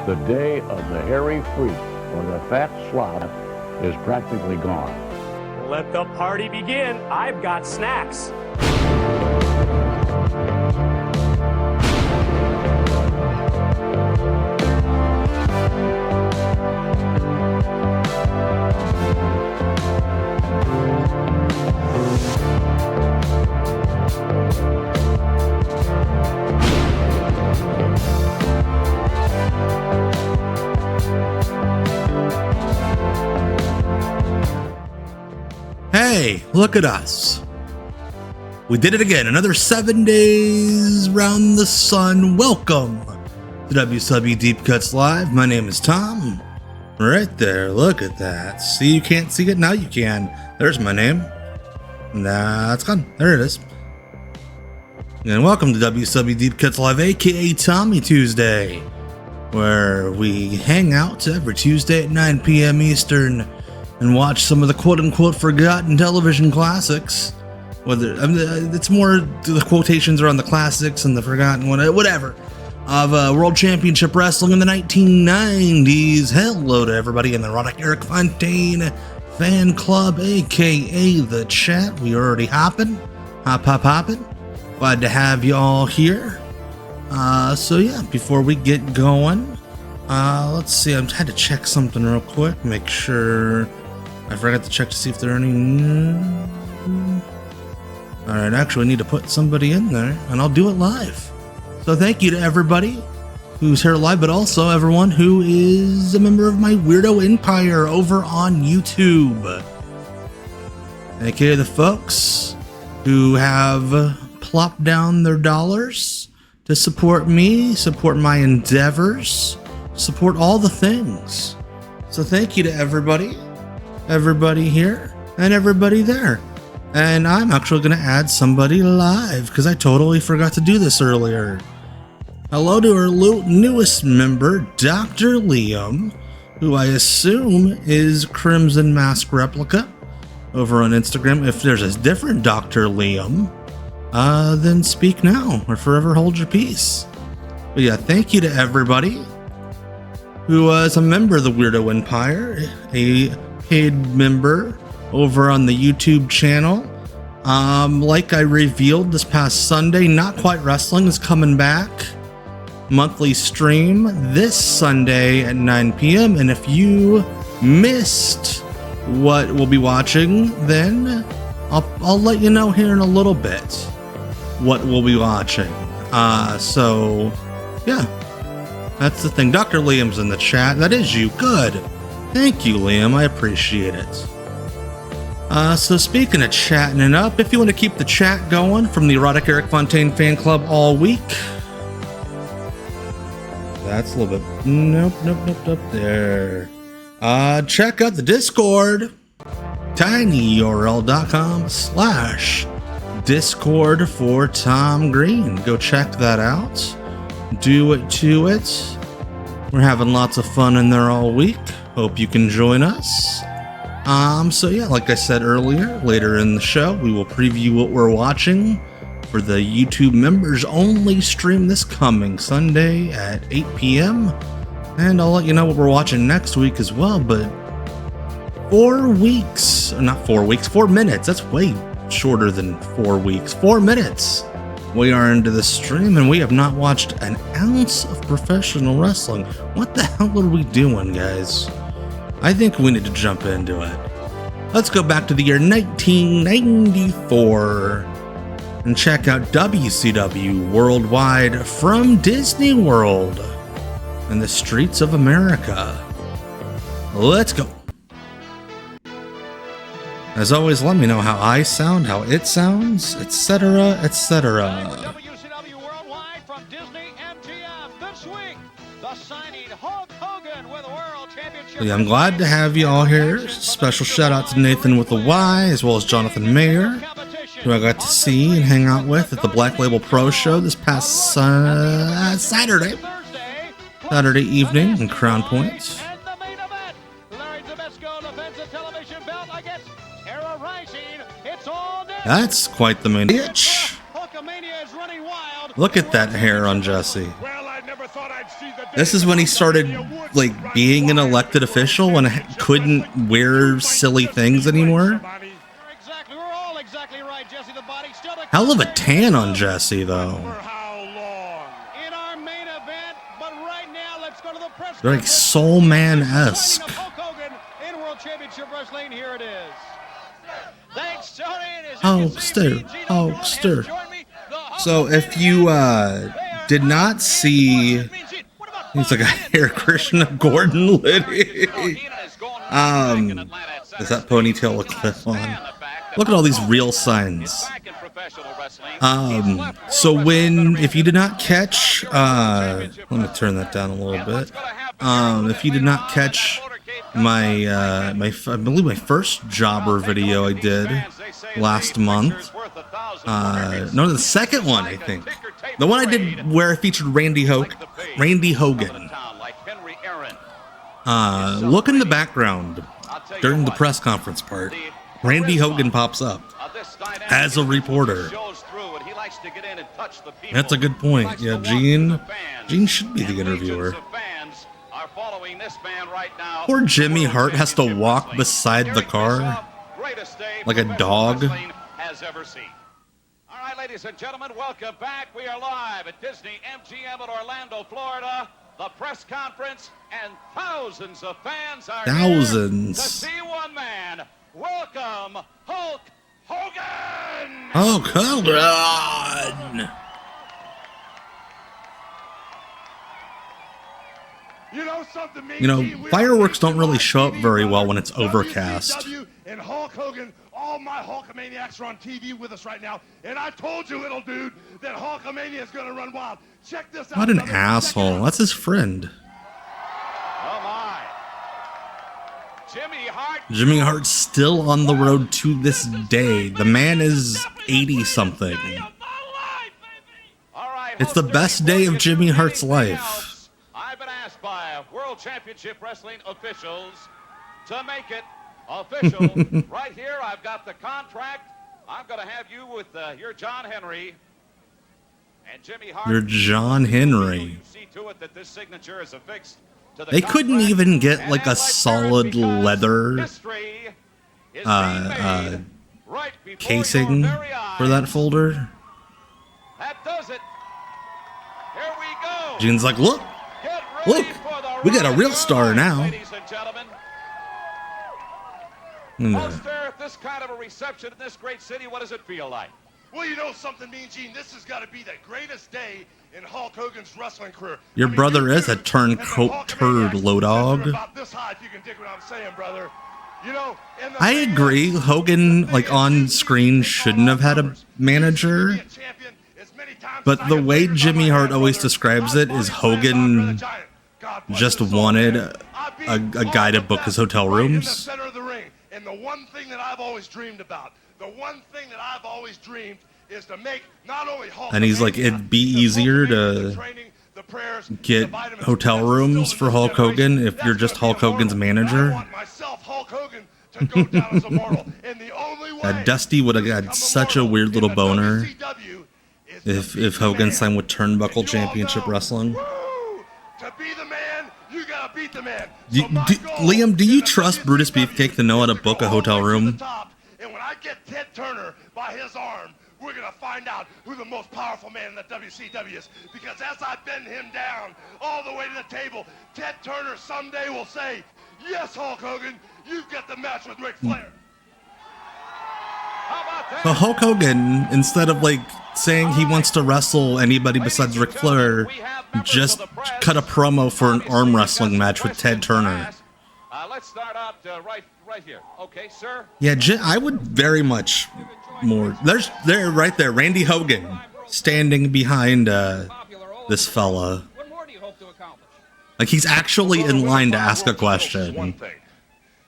The day of the hairy freak or the fat slob is practically gone. Let the party begin. I've got snacks. Hey, look at us. We did it again. Another 7 days round the sun. Welcome to WCW Deep Cuts Live. My name is Tom. Right there. Look at that. See, you can't see it? Now you can. There's my name. Nah, it's gone. There it is. And welcome to WCW Deep Cuts Live, aka Tommy Tuesday, where we hang out every Tuesday at 9 p.m. Eastern and watch some of the quote-unquote forgotten television classics. Whether it's more the quotations are on the classics and the forgotten whatever of World Championship Wrestling in the 1990s. Hello to everybody in the Erotic Eric Fontaine fan club, aka the chat. We already hopping. Glad to have you all here. So yeah, before we get going, let's see. I had to check something real quick. Make sure. I forgot to check to see if there are any. Alright, actually I need to put somebody in there, and I'll do it live. So thank you to everybody who's here live, but also everyone who is a member of my Weirdo Empire over on YouTube. AKA the folks who have plopped down their dollars to support me, support my endeavors, support all the things. So thank you to everybody here and everybody there. And I'm actually going to add somebody live because I totally forgot to do this earlier. Hello to our newest member, Dr. Liam, who I assume is Crimson Mask Replica over on Instagram. If there's a different Dr. Liam, then speak now or forever hold your peace. But yeah, thank you to everybody who is a member of the Weirdo Empire, a paid member over on the YouTube channel. Like I revealed this past Sunday, Not Quite Wrestling is coming back. Monthly stream this Sunday at 9 p.m. And if you missed what we'll be watching, then I'll let you know here in a little bit what we'll be watching. So yeah, that's the thing. Dr. Liam's in the chat. That is you. Good. Thank you, Liam. I appreciate it. So speaking of chatting it up, if you want to keep the chat going from the Erotic Eric Fontaine fan club all week, that's a little bit. Nope. There. Check out the Discord. tinyurl.com/Discord for Tom Green. Go check that out. Do it to it. We're having lots of fun in there all week. Hope you can join us. So yeah, like I said earlier, later in the show, we will preview what we're watching for the YouTube members only stream this coming Sunday at 8 p.m. And I'll let you know what we're watching next week as well, but 4 weeks, not 4 weeks, 4 minutes. That's way shorter than 4 weeks. 4 minutes. We are into the stream and we have not watched an ounce of professional wrestling. What the hell are we doing, guys? I think we need to jump into it. Let's go back to the year 1994 and check out WCW Worldwide from Disney World and the streets of America. Let's go. As always, let me know how I sound, how it sounds, etc., etc. WCW Worldwide from Disney MTF this week. The signing Hulk Hogan with World Championship. I'm glad to have you all here. Special shout out to Nathan with a Y, as well as Jonathan Mayer, who I got to see and hang out with at the Black Label Pro Show this past Saturday evening in Crown Point. And the main event, Zbyszko defends the television belt against Terra Ryzing. It's all day. That's quite the main bitch. Hulkamania is running wild. Look at that hair on Jesse. Well, I never thought I'd see the This is when he started, like, being an elected official and couldn't wear silly things anymore. We're all exactly right, Jesse. The body still a Hell of a tan on Jesse, though. in our main event, but right now let's go to the press. They're like Soul Man-esque. Hulk Hogan in World Championship Wrestling. Here it is. Thanks, Tony. Hulkster. So if you did not see, he's like a hair Krishna Gordon Liddy. Does that ponytail look clip on? Look at all these real signs. So if you did not catch, let me turn that down a little bit. If you did not catch I believe my first jobber video I did last month. No, the second one, I think. The one I did where I featured Randy Hogan. Look in the background during the press conference part. Randy Hogan pops up as a reporter. That's a good point. Yeah, Gene should be the interviewer. Poor Jimmy Hart has to walk beside the car like a dog. All right, ladies and gentlemen, welcome back. We are live at Disney MGM in Orlando, Florida. The press conference and thousands of fans are here to see one man. Welcome, Hulk Hogan! Hulk Hogan! You know, fireworks don't really show up very well when it's overcast. And Hulk Hogan, all my Hulkamaniacs are on TV with us right now. And I told you, little dude, that Hulkamania is going to run wild. Check this out. What an asshole. That's his friend. Oh, my. Jimmy Hart's still on the road to this day. The man is 80-something. It's the best day of Jimmy Hart's life. I've been asked by World Championship Wrestling officials to make it official. Right here, I've got the contract. I'm going to have you with your John Henry and Jimmy Hart. Your John Henry. See to it that this signature is affixed to the They couldn't contract. even get like a And solid because leather history is being made right before casing your very eyes. for that folder. That does it. Here we go. Gene's like, look, Get ready look, for the we got a ride real of star life, now. Ladies and gentlemen. Holster, this kind of a reception in this great city, what does it feel like? Well, you know something, Mean Gene? This has got to be the greatest day in Hulk Hogan's wrestling career. Your brother is a turncoat turd, low dog. About this high, if you can dig what I'm saying, brother. You know, in the I agree. Hogan, like on screen, shouldn't have had a manager. But the way Jimmy Hart always describes it is Hogan just wanted a guy to book his hotel rooms. And the one thing that I've always dreamed about, is to make not only Hulk And he's like, it'd be easier to get hotel rooms for Hulk Hogan if you're just Hulk Hogan's manager. Dusty would have had such a weird little boner if Hogan signed with Turnbuckle Championship Wrestling. To be the man, you gotta beat the man. Liam, do you trust Brutus Beefcake to know how to book a hotel room? And when I get Ted Turner by his arm, we're going to find out who the most powerful man in the WCW is. Because as I bend him down all the way to the table, Ted Turner someday will say, yes, Hulk Hogan, you've got the match with Ric Flair. How about that? So Hulk Hogan, instead of like saying he wants to wrestle anybody besides Ric Flair, just cut a promo for an arm wrestling match with Ted Turner. Let's start out right here. Okay, sir. Yeah, I would very much more. There, right there, Randy Hogan standing behind this fella. What more do you hope to accomplish? Like he's actually in line to ask a question.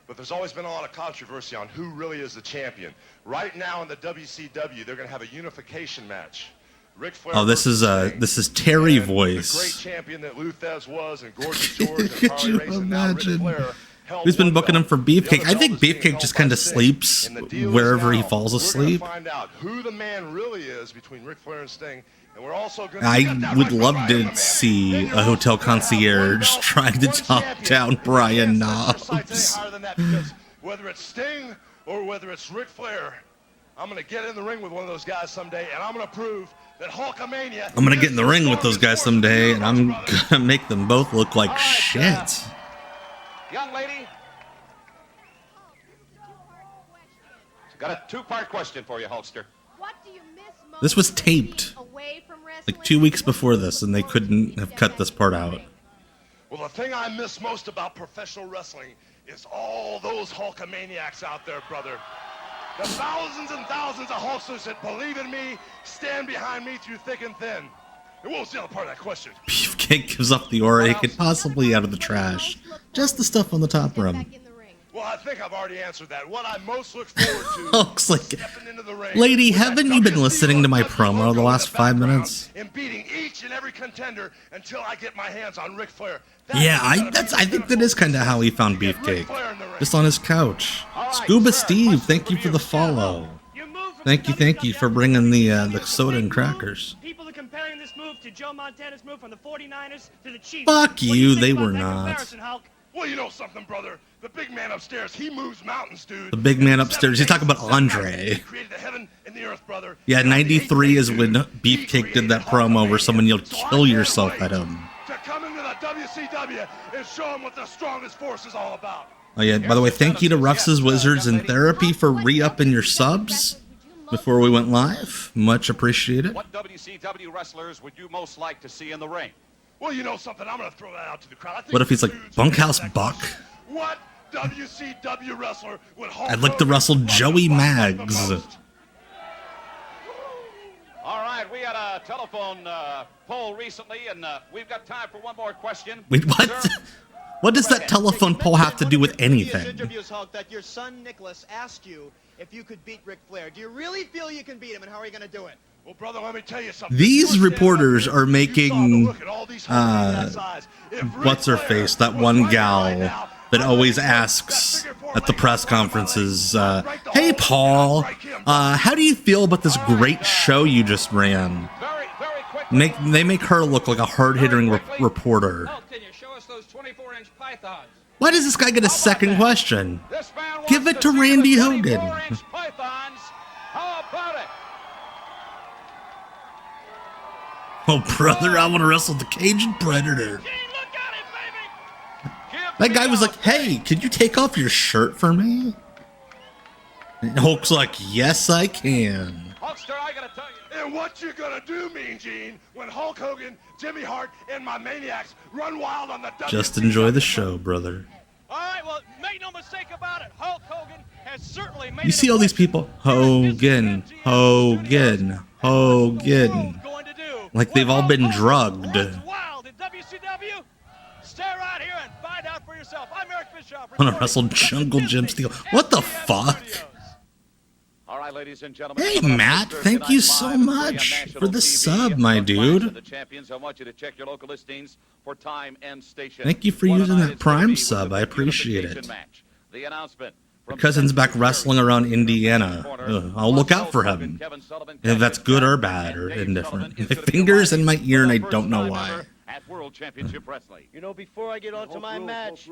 But there's always been a lot of controversy on who really is the champion. Right now in the WCW, they're going to have a unification match. Ric Flair. Oh, this is Terry voice. The great champion that Luthez was, and Gorgeous George, and Could Harley you Race, and now Ric imagine? Flair Who's been booking him for Beefcake? I think Beefcake just kind of sleeps wherever he falls asleep. We're gonna find out who the man really is between Ric Flair and Sting, and we're also gonna I would love to see a hotel concierge trying to talk down Brian Knobbs. Whether it's Sting or whether it's Ric Flair, I'm gonna get in the ring with one of those guys someday, and I'm gonna prove that Hulkamania. I'm gonna get in the ring with those guys someday, and I'm gonna make them both look like shit. Young lady, got a two-part question for you, Hulkster. What do you miss most This was taped away from wrestling? like 2 weeks before this, and they couldn't have cut this part out. Well, the thing I miss most about professional wrestling is all those Hulkamaniacs out there, brother. The thousands and thousands of Hulksters that believe in me, stand behind me through thick and thin. And what was the other part of that question? Beefcake gives off the aura he could possibly out of the trash. Just the stuff on the top rim. Well, I think I've already answered that. What I most look forward to Hulk's like, stepping into the ring. lady, haven't you been listening to my promo the last 5 minutes? And beating each and every contender until I get my hands on Ric Flair. Yeah, I think that is kind of how he found Beefcake. Just on his couch. Scuba Steve, thank you for the follow. Thank you for bringing the soda and crackers. People are comparing this move to Joe Montana's move from the 49ers to the Chiefs. Fuck you, they were not. Well, you know something, brother. The big man upstairs, he moves mountains, dude. The big man upstairs, he's talking about Andre. He created the heaven and the earth, brother. Yeah, 93 is when Beefcake did that promo where someone yelled, kill yourself at him. To come into the WCW and show him what the strongest force is all about. Oh yeah, by the way, thank you to Rux's Wizards and Therapy for re-upping your subs before we went live. Much appreciated. What WCW wrestlers would you most like to see in the ring? Well, you know something, I'm going to throw that out to the crowd. What if he's like Bunkhouse Buck? What WCW wrestler would Hulk I'd like to wrestle Joey Maggs. All right, we had a telephone poll recently, and we've got time for one more question. Wait, what? Sir? What does that telephone poll have to do with anything? Interviews, Hulk, that your son Nicholas asked you if you could beat Ric Flair. Do you really feel you can beat him, and how are you going to do it? Well, brother, let me tell you something. These reporters are making, what's her face, that one gal that always asks at the press conferences, hey, Paul, how do you feel about this great show you just ran? They make her look like a hard-hitting reporter. Can you show us those 24-inch pythons? Why does this guy get a second question? Give it to Randy Hogan. How about it? Oh, brother, I want to wrestle the Cajun Predator. That guy was like, hey, could you take off your shirt for me? And Hulk's like, yes, I can. Hulkster, I gotta tell you. And what you gonna do, Mean Gene, when Hulk Hogan, Jimmy Hart, and my Maniacs run wild on the Just enjoy the show, brother. All right, well, make no mistake about it. Hulk Hogan has certainly made You see all these people? Hogan, Hogan, Hogan. Like they've all been drugged. Wild in WCW? Stay right here and find out for yourself. I'm Eric Bischoff. I want to wrestle Jungle Jim Steel. What the fuck? All right, ladies and gentlemen. Hey, Matt, thank you so much for the sub, my dude. The champions, I want you to check your local listings for time and station. Thank you for using that Prime sub. I appreciate it. The announcement. My cousin's back wrestling around Indiana. I'll look out for him. If that's good or bad or indifferent. My finger's in my ear and I don't know why. At World Championship Wrestling. You know, before I get onto my match,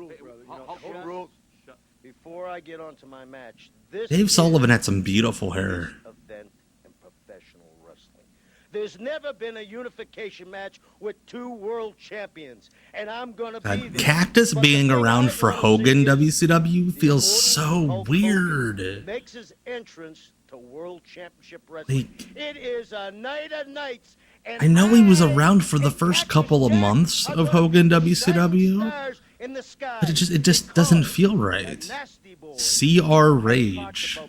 before I get onto my match, this Dave Sullivan had some beautiful hair. Event in professional wrestling. There's never been a unification match with two world champions, and I'm gonna be That there. Cactus being around for Hogan WCW feels so Hulk weird. Hogan makes his entrance to World Championship Wrestling. It is a night of nights. And I know he was around for the first couple of months of Hogan WCW, but it just doesn't feel right. CR Rage.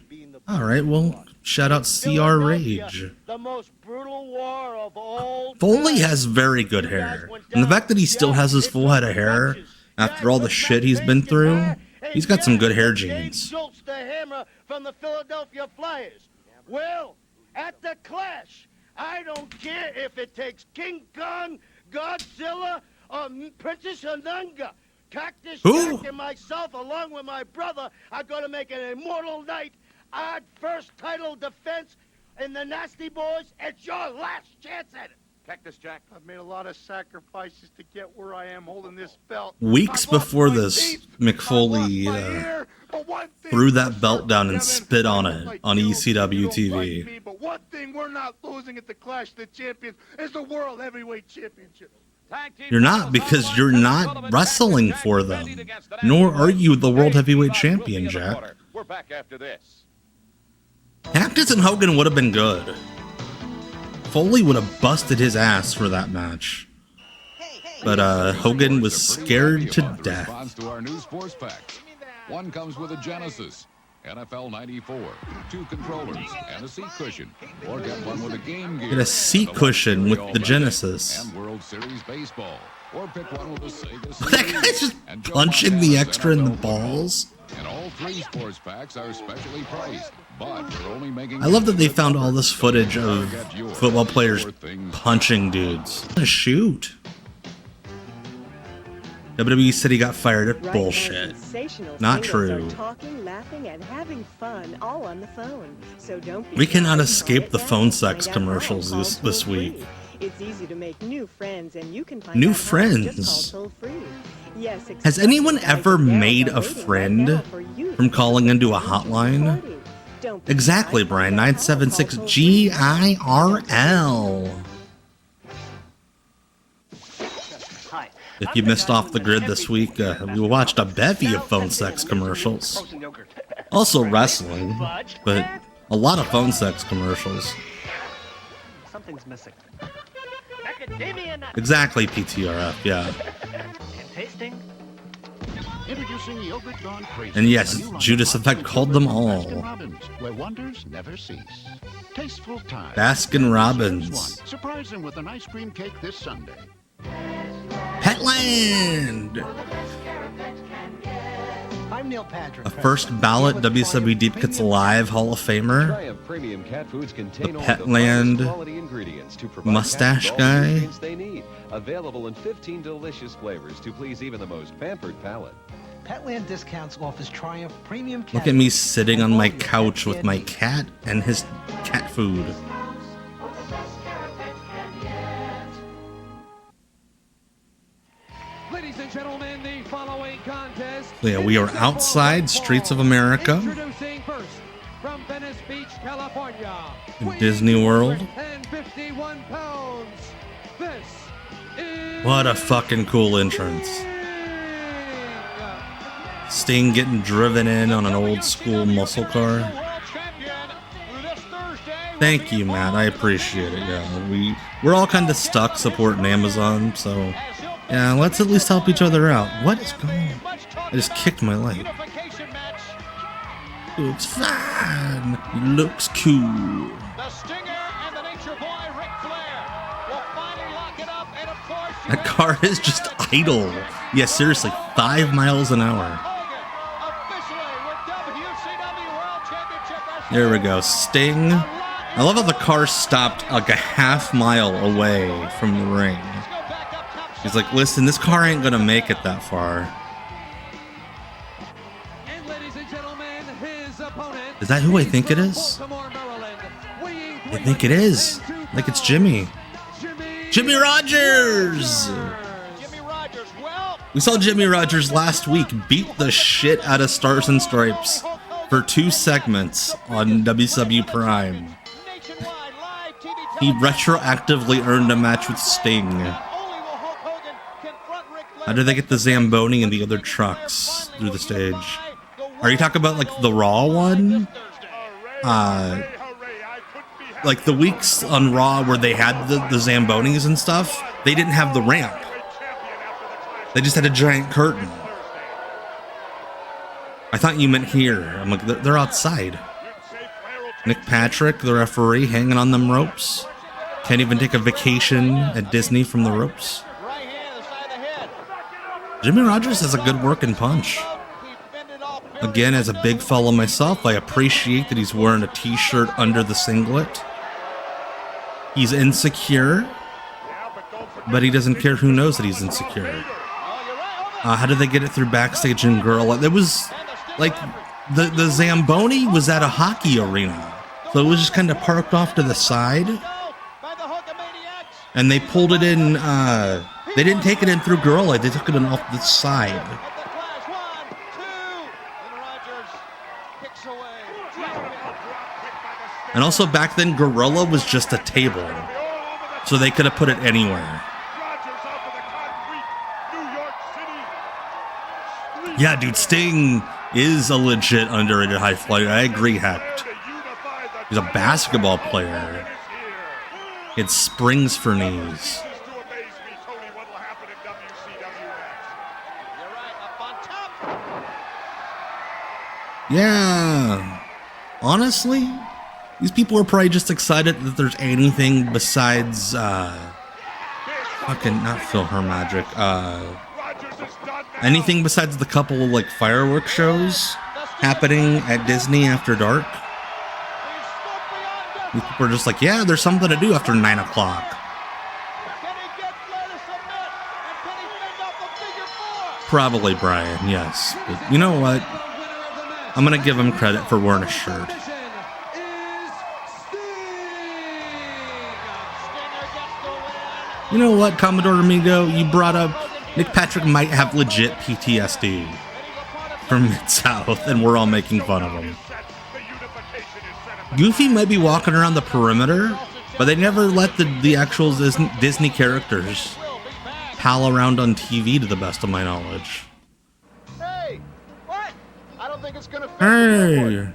All right, well, shout out CR Rage. The most brutal war of all Foley has very good hair, and the fact that he still has his full head of hair after all the shit he's been through, he's got some good hair genes. Schultz, the Hammer from the Philadelphia Flyers. Well, at the Clash, I don't care if it takes King Kong, Godzilla, or Princess Anunga Cactus Who? Jack and myself, along with my brother, are going to make an immortal night. Our first title defense in the Nasty Boys. It's your last chance at it. Cactus Jack. I've made a lot of sacrifices to get where I am holding this belt. Weeks I've lost before my this, teeth, McFoley I've lost my ear, but one thing threw for that belt certain, down and Kevin, spit on I it don't like on you, ECW you don't TV. like me, but one thing we're not losing at the Clash of the Champions is the World Heavyweight Championship. You're not, because you're not wrestling for them. Nor are you the World Heavyweight Champion, Jack. We're back after this. Cactus and Hogan would have been good. Foley would have busted his ass for that match. But Hogan was scared to death. Response to our new sports pack. One comes with a Genesis, NFL 94, 2 controllers, and a seat cushion. Or get one with a Game Gear. Get a seat cushion with the Genesis. And World Series baseball. Or pick one with a Sega That guy's just punching the extra in the balls. And all 3 sports packs are specially priced. But we're only making I love that they found all this footage of football players punching dudes. Shoot. WWE said he got fired. Bullshit. Not true. Talking, laughing, and having fun all on the phone. So don't be We cannot escape the phone sex commercials this week. It's easy to make new friends, and you can find New out how. Just friends? call toll-free. Yes, Has anyone ever made a friend from calling into a hotline? Exactly, Brian. 976 GIRL. If you missed off the grid this week, we watched a bevy of phone sex commercials. Also wrestling, but a lot of phone sex commercials. Something's missing. Exactly, PTRF, yeah. Tasting. Introducing Yogurt Gone Crazy. And yes, Judas Effect called them all. Where wonders never cease. Tasteful time. Baskin Robbins. Surprise them with an ice cream cake this Sunday. Petland! I'm Neil Patrick. A first ballot WCW Deep Cuts Live Hall of Famer. The Petland mustache guy. Available in 15 delicious flavors to please even the most pampered palate. Petland Discounts offers Triumph Premium Cat Look at me sitting on my couch with my cat and his cat food. Ladies and gentlemen, the following contest. Yeah, we are outside Streets of America. Introducing first from Venice Beach, California. In Disney World. 51 pounds. This is What a fucking cool entrance. Sting getting driven in on an old school muscle car. Thank you, Matt. I appreciate it. Yeah, we're all kind of stuck supporting Amazon, so yeah, let's at least help each other out. What is going on? I just kicked my leg. Looks fine. Looks cool. That car is just idle. Yeah, seriously, 5 miles an hour. There we go. Sting. I love how the car stopped like a half mile away from the ring. He's like, listen, this car ain't gonna make it that far. Is that who I think it is? I think it is. I think it's Jimmy. Jimmy Rogers! We saw Jimmy Rogers last week beat the shit out of Stars and Stripes for 2 segments on WCW Prime. He retroactively earned a match with Sting. How did they get the Zamboni and the other trucks through the stage? Are you talking about like the Raw one? Like the weeks on Raw where they had the Zambonis and stuff, they didn't have the ramp. They just had a giant curtain. I thought you meant here. I'm like, they're outside. Nick Patrick, the referee, hanging on them ropes. Can't even take a vacation at Disney from the ropes. Jimmy Rogers has a good working punch. Again, as a big fella myself, I appreciate that he's wearing a t-shirt under the singlet. He's insecure, but he doesn't care who knows that he's insecure. How did they get it through backstage and Gorilla? It was like the Zamboni was at a hockey arena. So it was just kind of parked off to the side. And they pulled it in, they didn't take it in through Gorilla, they took it in off the side. And also back then, Gorilla was just a table. So they could have put it anywhere. Yeah, dude, Sting is a legit underrated high flyer. I agree, Hecht. He's a basketball player. He had springs for knees. Yeah. Honestly, these people are probably just excited that there's anything besides, fucking, not PhilharMagic, anything besides the couple of, like, fireworks shows happening at Disney after dark. These people are just like, yeah, there's something to do after 9 o'clock. Probably Brian, yes. But you know what? I'm going to give him credit for wearing a shirt. You know what, Commodore Amigo? You brought up Nick Patrick might have legit PTSD from Mid-South, and we're all making fun of him. Goofy might be walking around the perimeter, but they never let the actual Disney characters pal around on TV, to the best of my knowledge. Hey, what? I don't think it's gonna fit. Hey,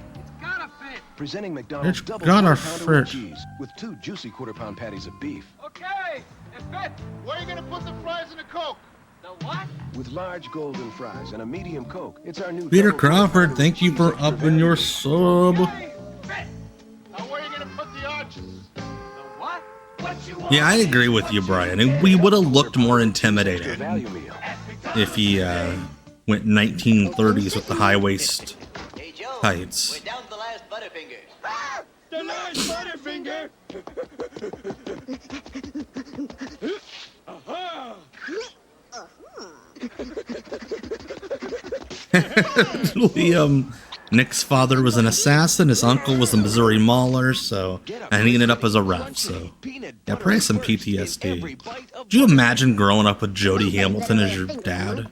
Presenting McDonald's it's double gotta quarter pounder with fit. cheese with 2 juicy quarter-pound patties of beef. Okay, it fit. Where are you gonna put the fries and the Coke? The what? With large golden fries and a medium Coke. It's our new Peter double quarter Crawford, pounder thank you with for cheese extra upping your vegetables. sub. Now where are you gonna put the arches? The what? What you want? Yeah, I agree with you, Brian. And we would have looked more intimidating Value meal. if he went 1930s with the high waist tights. Down to the last Butterfinger. Ah! The last Butterfinger! Liam, Nick's father was an assassin, his uncle was a Missouri Mauler, so, and he ended up as a ref, so, yeah, probably some PTSD. Could you imagine growing up with Jody Hamilton as your dad?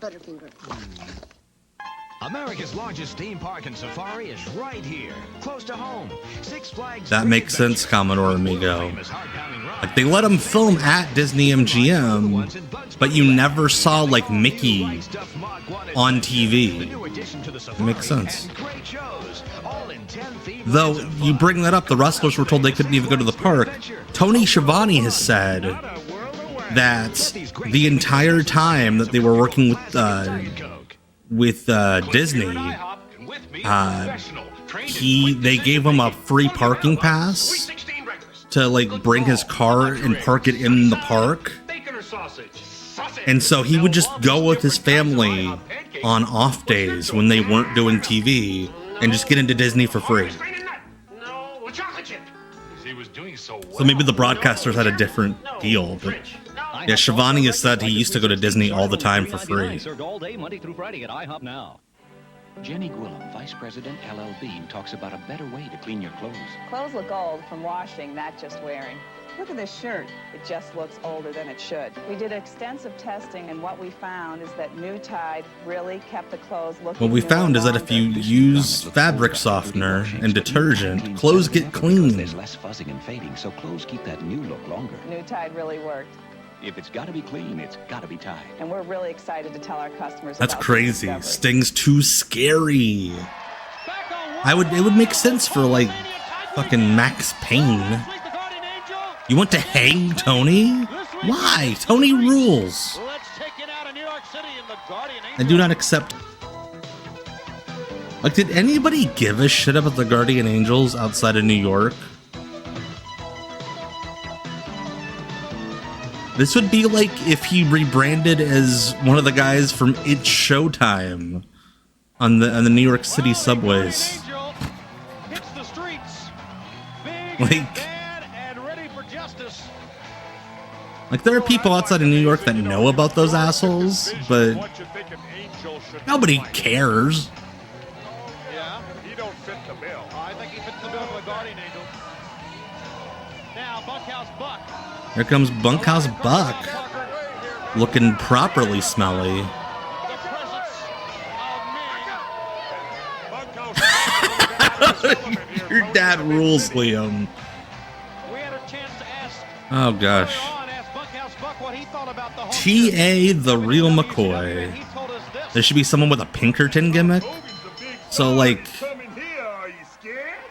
America's largest theme park and safari is right here, close to home. Six Flags. That makes sense, Commodore Amigo. Like, they let him film at Disney MGM, but you never saw, like, Mickey on TV. It makes sense. Though, you bring that up, the wrestlers were told they couldn't even go to the park. Tony Schiavone has said that the entire time that they were working with Disney, they gave him a free parking pass to, like, bring his car and park it in the park. And so he would just go with his family on off days when they weren't doing TV and just get into Disney for free. So maybe the broadcasters had a different deal, but yeah, Shivani has said he used to go to Disney all the time for free. Served all day, Monday through Friday at IHOP now. Jenny Gwillem, Vice President, LL Bean, talks about a better way to clean your clothes. Clothes look old from washing, not just wearing. Look at this shirt. It just looks older than it should. We did extensive testing, and what we found is that New Tide really kept the clothes looking What we newer found is that longer. if you use fabric softener and detergent, clothes get clean. There's less fuzzing and fading, so clothes keep that new look longer. New Tide really worked. If it's got to be clean, it's got to be Tide. And we're really excited to tell our customers That's about crazy. this discovery. Sting's too scary. It would make sense for, like, fucking Max Payne. You want to hang Tony? Why? Tony rules. I do not accept. Like, did anybody give a shit about the Guardian Angels outside of New York? This would be like if he rebranded as one of the guys from It's Showtime on the New York City subways. Like, Like, there are people outside of New York that know about those assholes, but nobody cares. Yeah, he don't fit the bill. I think he fits the bill of a guardian angel. Now, Bunkhouse Buck. Here comes Bunkhouse Buck, looking properly smelly. Your dad rules, Liam. Oh gosh. T.A. the real McCoy. There should be someone with a Pinkerton gimmick. So, like,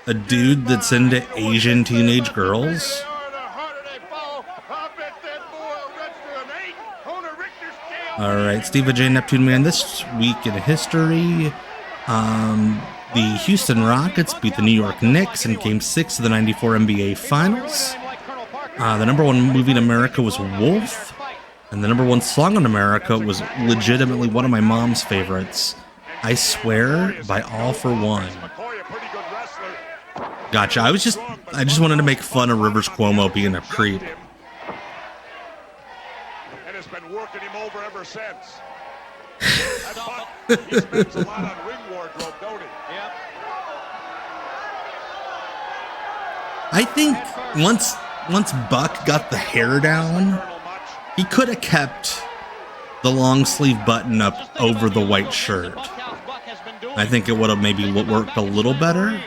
a dude that's into Asian teenage girls. Alright, Steve J. Neptune Man. This week in history, the Houston Rockets beat the New York Knicks in Game 6 of the 94 NBA Finals. The number one movie in America was Wolf, and the number one song in America was legitimately one of my mom's favorites, I Swear by All For One. Gotcha. I just wanted to make fun of Rivers Cuomo being a creep. And has been working him over ever since. He spends a lot on ring wardrobe, don't he? Yep. I think once Buck got the hair down, he could have kept the long sleeve button up over the white shirt. I think it would have maybe worked a little better. And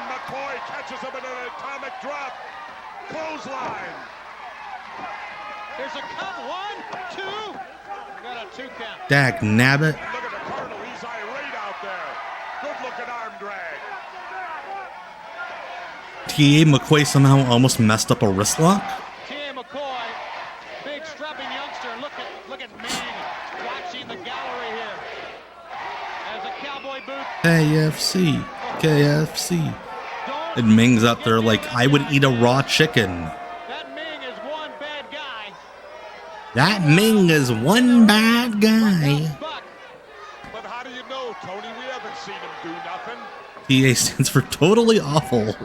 McCoy catches him in an atomic drop. Clothesline. There's a count. 1, 2. We got a 2 count. Dag nabbit. Look at the Colonel. He's irate out there. Good looking arm drag. T.A. McCoy somehow almost messed up a wrist lock. T.A. McCoy, big strapping youngster. Look at Ming watching the gallery here. As a cowboy boot. KFC. And Ming's out there like, I would eat a raw chicken. That Ming is one bad guy. That Ming is one bad guy. But how do you know, Tony? We haven't seen him do nothing. TA stands for totally awful. There's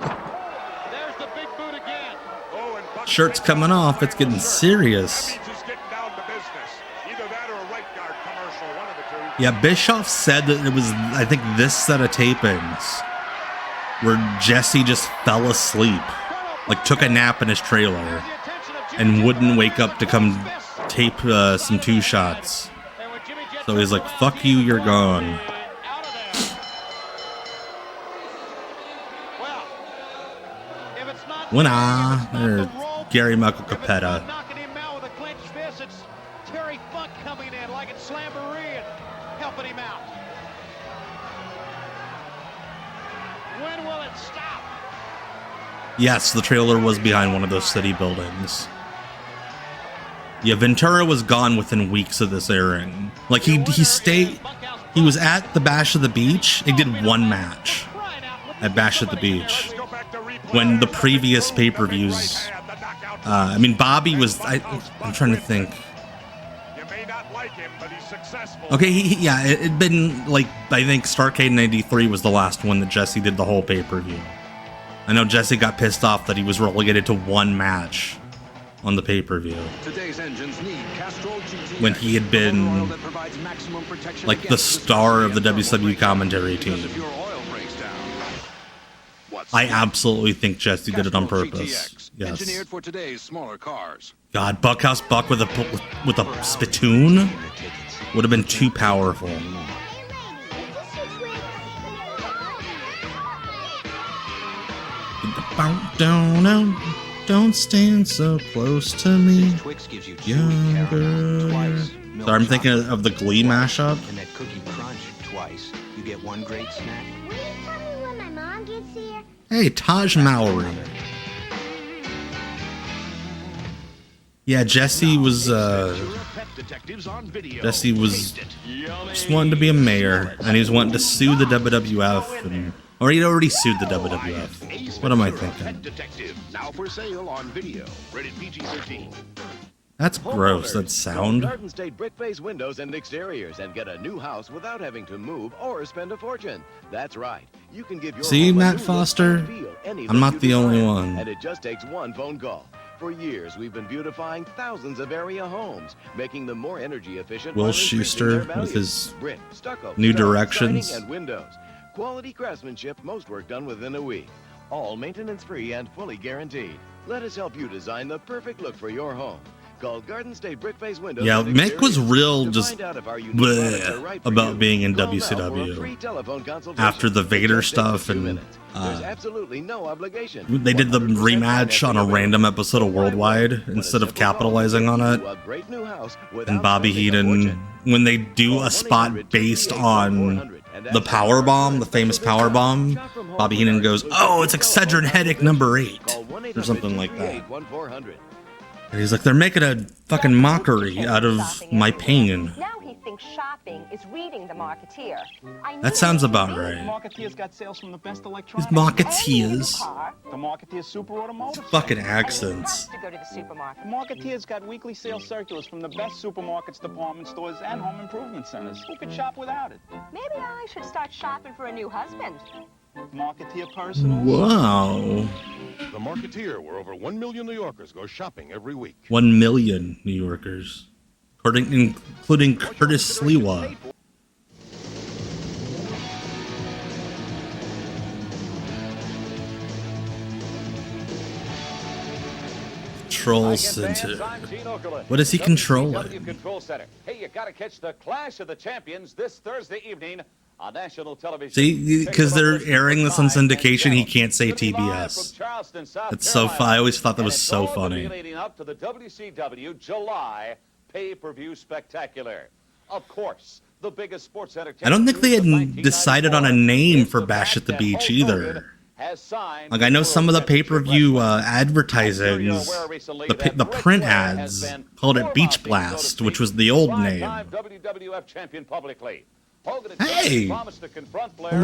the big boot again. Oh, and Buck Shirt's coming off. It's getting serious. that means he's getting down to business. Either that or a right guard commercial, one of the two. Yeah, Bischoff said that it was, I think, this set of tapings where Jesse just fell asleep, like took a nap in his trailer, and wouldn't wake up to come tape some 2 shots. So he's like, fuck you, you're gone. Winner. There's Gary Michael Capetta. Knocking him out with a clenched fist. It's Terry Funk coming in like it's Slamboree and helping him out. When will it stop? Yes, the trailer was behind one of those city buildings. Yeah, Ventura was gone within weeks of this airing. Like, he was at the Bash of the Beach. He did 1 match at Bash at the Beach. When the previous pay-per-views, I mean, Bobby was, I'm trying to think. You may not like him, but he's successful. Okay, yeah, it'd been, like, I think Starrcade 93 was the last one that Jesse did the whole pay-per-view. I know Jesse got pissed off that he was relegated to 1 match on the pay-per-view. Today's engines need Castrol GTX, when he had been, like, the star of the WCW commentary team. I absolutely think Jesse did it on purpose. Yes. Engineered for today's smaller cars. God, Bunkhouse Buck with a spittoon would have been too powerful. Don't stand so close to me. Younger. So I'm thinking of the Glee mashup. And that cookie crunch twice. You get 1 great snack. Hey, Taj Mowry. Yeah, Jesse was just wanting to be a mayor, and he was wanting to sue the WWF, or he'd already sued the WWF. What am I thinking? Now for sale on video. Rated PG-13. That's gross, that sound. Garden State brick face windows and exteriors and get a new house without having to move or spend a fortune. That's right. You can give your See, home a Matt new Foster? look and feel any I'm look not you the only desire, one. And it just takes 1 phone call. For years, we've been beautifying thousands of area homes, making them more energy efficient. Will while increasing Schuster their with value. his Brick, stucco, new stone, directions. siding, and windows. Quality craftsmanship, most work done within a week. All maintenance-free and fully guaranteed. Let us help you design the perfect look for your home. Call Garden State Brick Face Windows. Yeah, and Mick was Exteriors real to just find out if our unique products are right for about you. being in Call now for a WCW free telephone consultation. after the It Vader just takes a stuff, few and minutes. There's absolutely no obligation. they did the 100% rematch on a financing random episode of Worldwide instead of capitalizing on it. a great new house And without Bobby spending a Heenan, fortune. when they do a spot based on the power bomb, the famous power bomb, Bobby Heenan goes, "Oh, it's Excedrin headache number 8," or something like that. And he's like, "They're making a fucking mockery out of my pain." Now he thinks shopping is reading the marketeer. That sounds about right. Marketeer's got sales from the best electronics. These marketeers. The Marketeer's Super Automotive. Fucking accents. To go to the supermarket. The Marketeer's got weekly sales circulars from the best supermarkets, department stores, and home improvement centers. Who could shop without it? Maybe I should start shopping for a new husband. Marketeer Personal. Wow. The Marketeer, where over 1 million New Yorkers go shopping every week. 1 million New Yorkers, including Curtis Sliwa. Control Center. What is he controlling? Control Center. Hey, you gotta catch the Clash of the Champions this Thursday evening on national television. See, because they're airing this on syndication, he can't say TBS. It's so funny. I always thought that was so funny. Leading up to the WCW July pay-per-view spectacular. Of course, the biggest sports entertainment. I don't think they had decided on a name for Bash at the Beach either. Like, I know some of the pay-per-view advertisings, the print ads called it Beach Blast, which was the old name. WWF champion publicly. Hey, former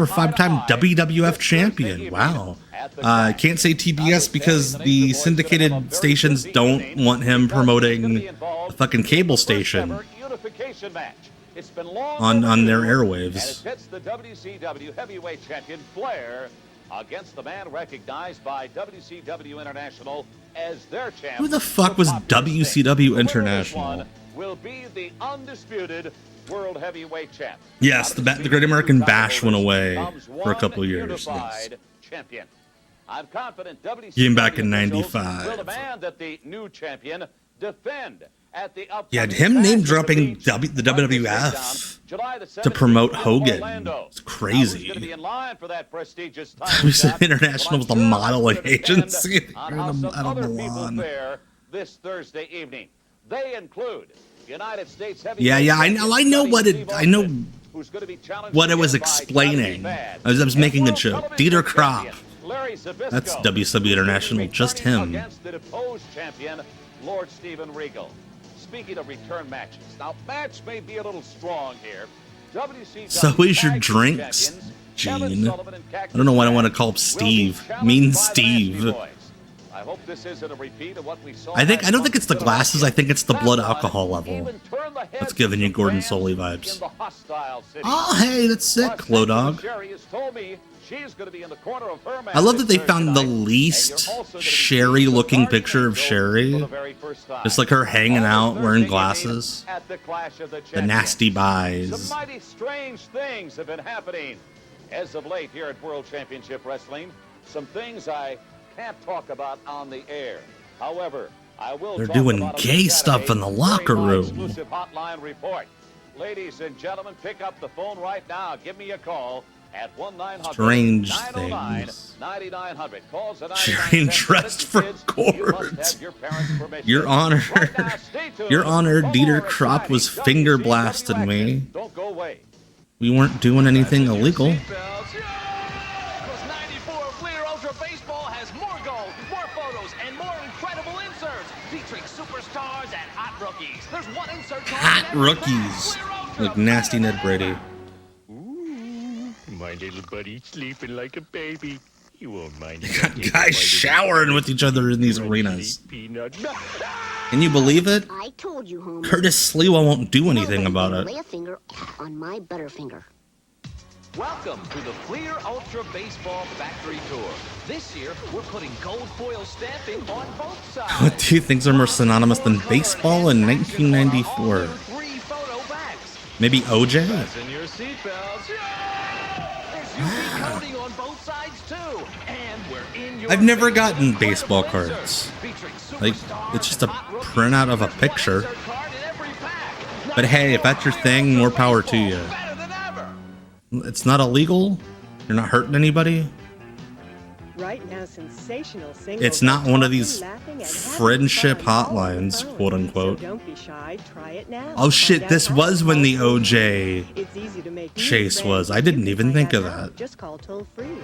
5-time WWF champion. Wow. Can't say TBS because the syndicated stations don't want him promoting the fucking cable station on their airwaves. It's the WCW heavyweight champion Flair against the man recognized by WCW International as their champion. Who the fuck was WCW International? Will be the undisputed World Heavyweight Champ. Yes, the Great American Bash went away for a couple of years. Yes. Champion. I'm confident WCW came back in will '95. demand that the new champion defend at the Yeah, him name dropping the WWF to promote Hogan. It's crazy. WCW International was the modeling agency. I don't belong. This Thursday evening. They include United States Yeah, I know what it was explaining. I was making a joke. Dieter Kropp. That's WCW International, just him. Against the deposed champion, Lord Steven Regal. Speaking of return matches, now match may be a little strong here. WCW So is your drinks, Gene. I don't know why I want to call him Steve. Mean Steve. I hope this isn't a repeat of what we saw. I don't think it's the glasses. I think it's the blood alcohol level that's giving you Gordon Soley vibes. Oh, hey, that's sick, Low Dog. I love that they found the least Sherry-looking picture of Sherry. Just like her hanging out, wearing glasses. The nasty buys. Some mighty strange things have been happening as of late here at World Championship Wrestling. Some things I can't talk about on the air. However, I will. They're doing gay stuff in the locker room. Exclusive hotline report. Ladies and gentlemen, pick up the phone right now. Give me a call at 1-900. Strange 909-9900. Calls at Sharing dressed for court. Your Honor, Dieter Kropp was finger blasting me. Don't go away. We weren't doing anything illegal. Hot rookies, like nasty Ned Brady. Ooh, my little buddy sleeping like a baby. You won't mind. You got guys showering with each other in these arenas. Can you believe it? I told you, Homer. Curtis Sliwa won't do anything about Lay it. a finger on my butterfinger. Welcome to the Fleer Ultra Baseball Factory Tour. This year, we're putting gold foil stamping on both sides. What do you think are more synonymous than baseball in 1994? Maybe OJ? Fasten your seatbelts. There's UV coating on both sides too. And we're in your I've never gotten baseball cards. Like, it's just a printout of a picture. But hey, if that's your thing, more power to you. It's not illegal. You're not hurting anybody. Right now, sensational singles. It's not one of these friendship hotlines, quote unquote. So don't be shy. Try it now. Oh shit, this was when the OJ chase was. I didn't even think of that. Just call toll free.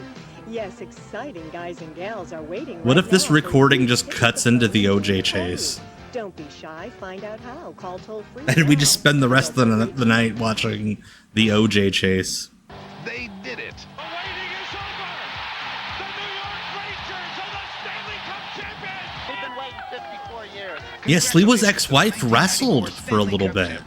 Yes, exciting guys and gals are waiting. What right if this now recording just cuts into the OJ chase? Don't be shy. Find out how. Call toll free. And we just spend the rest of the night watching the OJ chase. They did it. Yes, Lee's ex-wife wrestled for a little bit.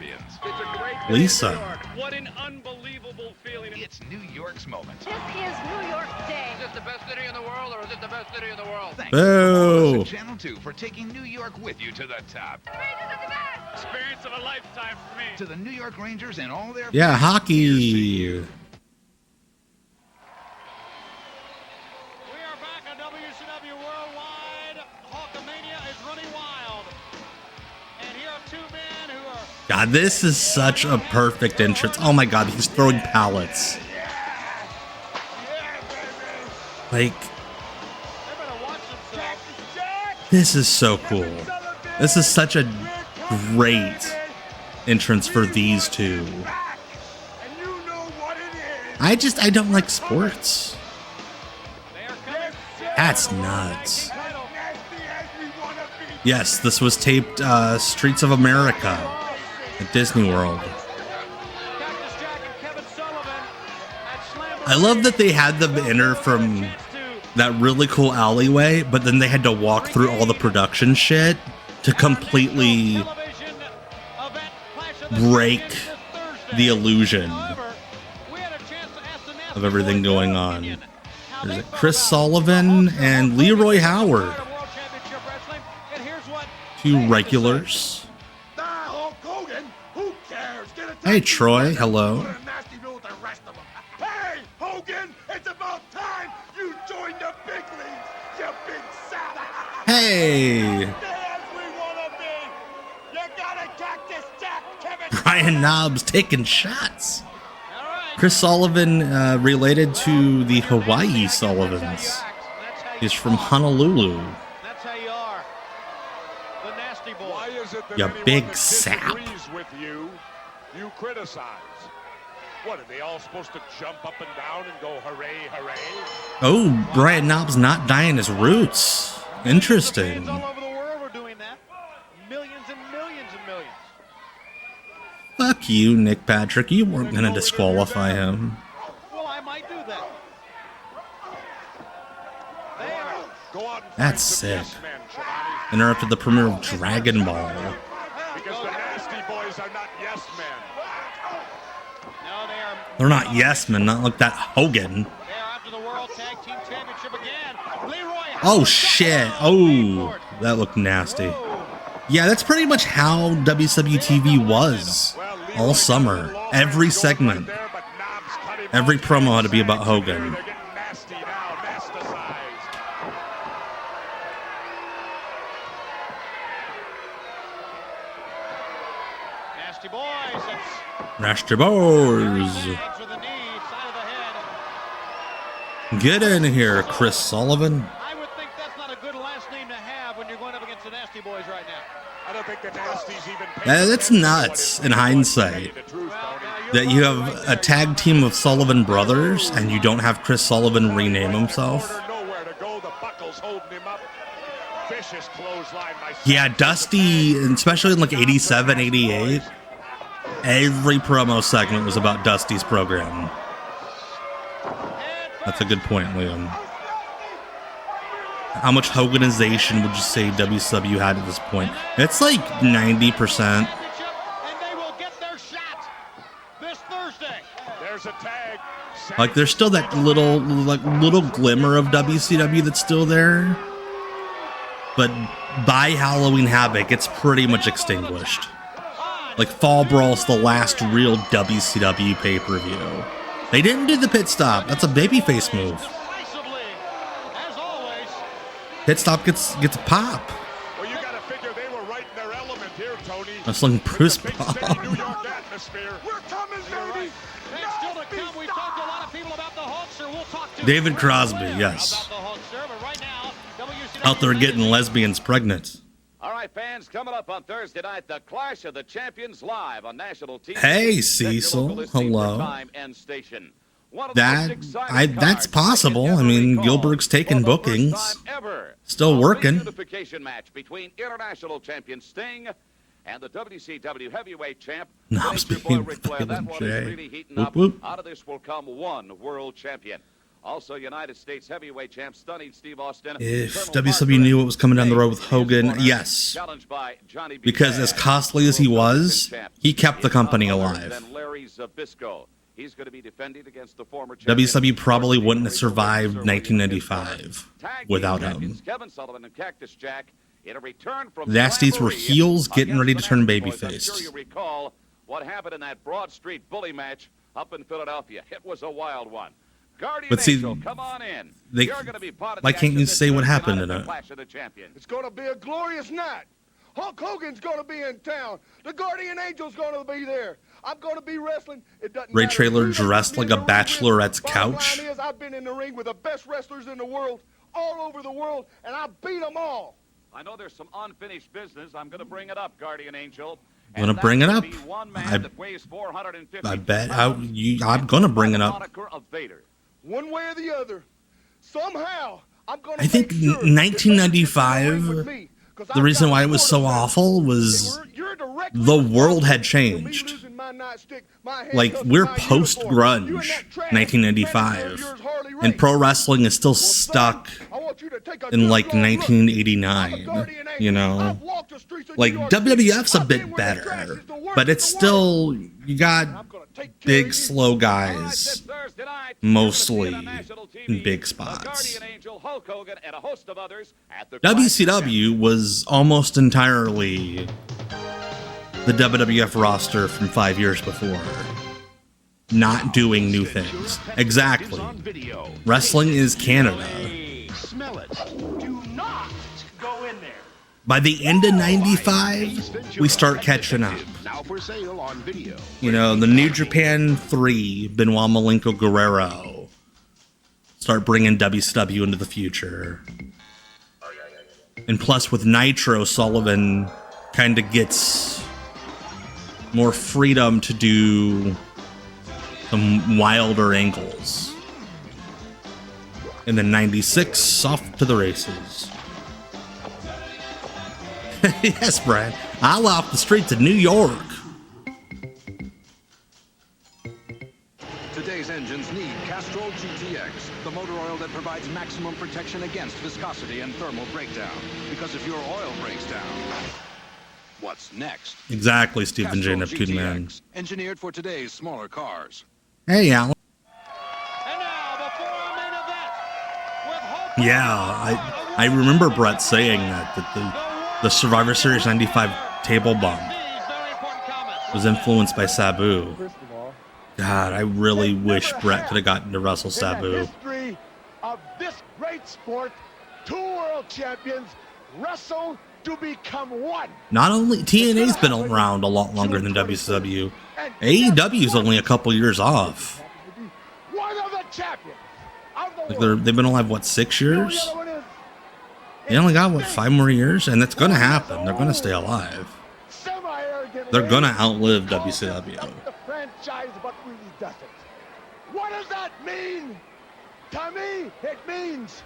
Lisa. What an unbelievable feeling. It's New York's moment. This is New York Day. Is it the best city in the world, or is it the best city in the world? Thanks Boo. to Channel 2 for taking New York with you to the top. Experience of a lifetime for me. To the New York Rangers and all their Yeah, hockey. We are back on WCW Worldwide. Hulkamania is running wild. And here are two men who are... God, this is such a perfect entrance. Oh my god, he's throwing pallets. Like, this is so cool. This is such a great entrance for these two. I don't like sports. That's nuts. Yes, this was taped Streets of America at Disney World. I love that they had them enter from that really cool alleyway, but then they had to walk through all the production shit to completely break the illusion of everything going on. There's it, Chris Sullivan and Leroy Howard. Two regulars. Hey, Troy. Hello. Hey, Hogan, it's about time you joined the big leagues, you big sap. Hey. Brian Knobs taking shots. Chris Sullivan related to the Hawaii Sullivans. He's from Honolulu. That's how you are. The nasty boy. Why is it that You anyone big that sap. disagrees with you, you criticize? What, are they all supposed to jump up and down and go hooray, hooray? Oh, Brian Knobs not dying his roots. Interesting. All over the world are doing that. Millions and millions and millions. Fuck you, Nick Patrick. You weren't going to disqualify him. Well, I might do that. That's sick. Interrupted the premiere of Dragon Ball. Because the nasty boys are not yes men. No, they are. They're not yes men, not like that Hogan. They are after the World Tag Team Championship again. Leroy. Oh shit. Oh, that looked nasty. Yeah, that's pretty much how WCW was all summer. Every segment, every promo had to be about Hogan. Nasty boys. That's Nasty boys. Get in here, Chris Sullivan. I would think that's not a good last name to have when you're going up against the Nasty Boys right now. I don't think the Nasties even That's nuts in hindsight. That you have a tag team of Sullivan brothers and you don't have Chris Sullivan rename himself. Yeah, Dusty, especially in like 87, 88, every promo segment was about Dusty's program. That's a good point, Liam. How much Hoganization would you say WCW had at this point? It's like 90%. Like, there's still that little glimmer of WCW that's still there. But by Halloween Havoc, it's pretty much extinguished. Like, Fall Brawl's the last real WCW pay-per-view. They didn't do the pit stop. That's a babyface move. Pit stop gets a pop. Well, you gotta figure they were right in their element here, Tony. Wrestling Bruce Bob. New York atmosphere. We're coming, baby. And still to come, we talked to a lot of people about the Hulkster. We'll talk to David Crosby, yes. Out there getting lesbians pregnant. All right, fans, coming up on Thursday night, the Clash of the Champions live on national TV. Hey, Cecil. Hello. That's possible. I mean, Gilbert's taking bookings. Still working. Unification match between international champion Sting and the WCW heavyweight champ. No, I'm speaking Ric Flair. That one is really heating up. Out of this will come one world champion. Also, United States heavyweight champ, stunning Steve Austin. If WCW knew what was coming down the road with Hogan, yes. Because as costly as he was, he kept the company alive. Larry Zbyszko. He's going to be defending against the former WCW probably wouldn't have survived 1995 without him. Kevin Sullivan and Cactus Jack in a return from Nasties were heels getting ready to turn babyface. I'm sure you recall what happened in that Broad Street bully match up in Philadelphia. It was a wild one. But see, come on in. Why can't you say what happened in it? It's going to be a glorious night. Hulk Hogan's going to be in town. The Guardian Angel's going to be there. I'm going to be wrestling. It doesn't Ray matter Traylor who's dressed like a bachelorette's couch. Bottom line is, I've been in the ring with the best wrestlers in the world, all over the world, and I beat them all. I know there's some unfinished business. I'm going to bring it up, Guardian Angel. I'm going to bring it up. I bet I'm going to bring it up. One way or the other, somehow, I'm going to I think 1995, the reason why it was so awful was the world had changed. Like, we're post-grunge 1995, and pro wrestling is still stuck in, like, 1989, you know? Like, WWF's a bit better, but it's still, you got big, slow guys, mostly in big spots. WCW was almost entirely the WWF roster from 5 years before. Not doing new things. Exactly. Wrestling is Canada. Smell it. Do not go in there. By the end of 95, we start catching up. Now for sale on video. You know, the New Japan 3, Benoit Malenko Guerrero, start bringing WCW into the future. And plus, with Nitro, Sullivan kind of gets more freedom to do some wilder angles. And then 96, off to the races. Yes, Brian. I'll off the streets of New York. Today's engines need Castrol GTX, the motor oil that provides maximum protection against viscosity and thermal breakdown. Because if your oil breaks down, what's next? Exactly, Stephen J. Neptune Man. Engineered for today's smaller cars. Hey, Alan. Yeah, I remember Brett saying that the Survivor Series 95 table bump was influenced by Sabu. God, I really wish Brett could have gotten to wrestle Sabu. In the history of this great sport, 2 world champions wrestle to become one. Not only TNA's been around a lot longer than WCW, AEW's only a couple years off. One of the champions. Like they've been alive, what, 6 years? They only got, what, 5 more years? And that's going to happen. They're going to stay alive. They're going to outlive WCW. The franchise, but really doesn't. What does that mean? To me, it means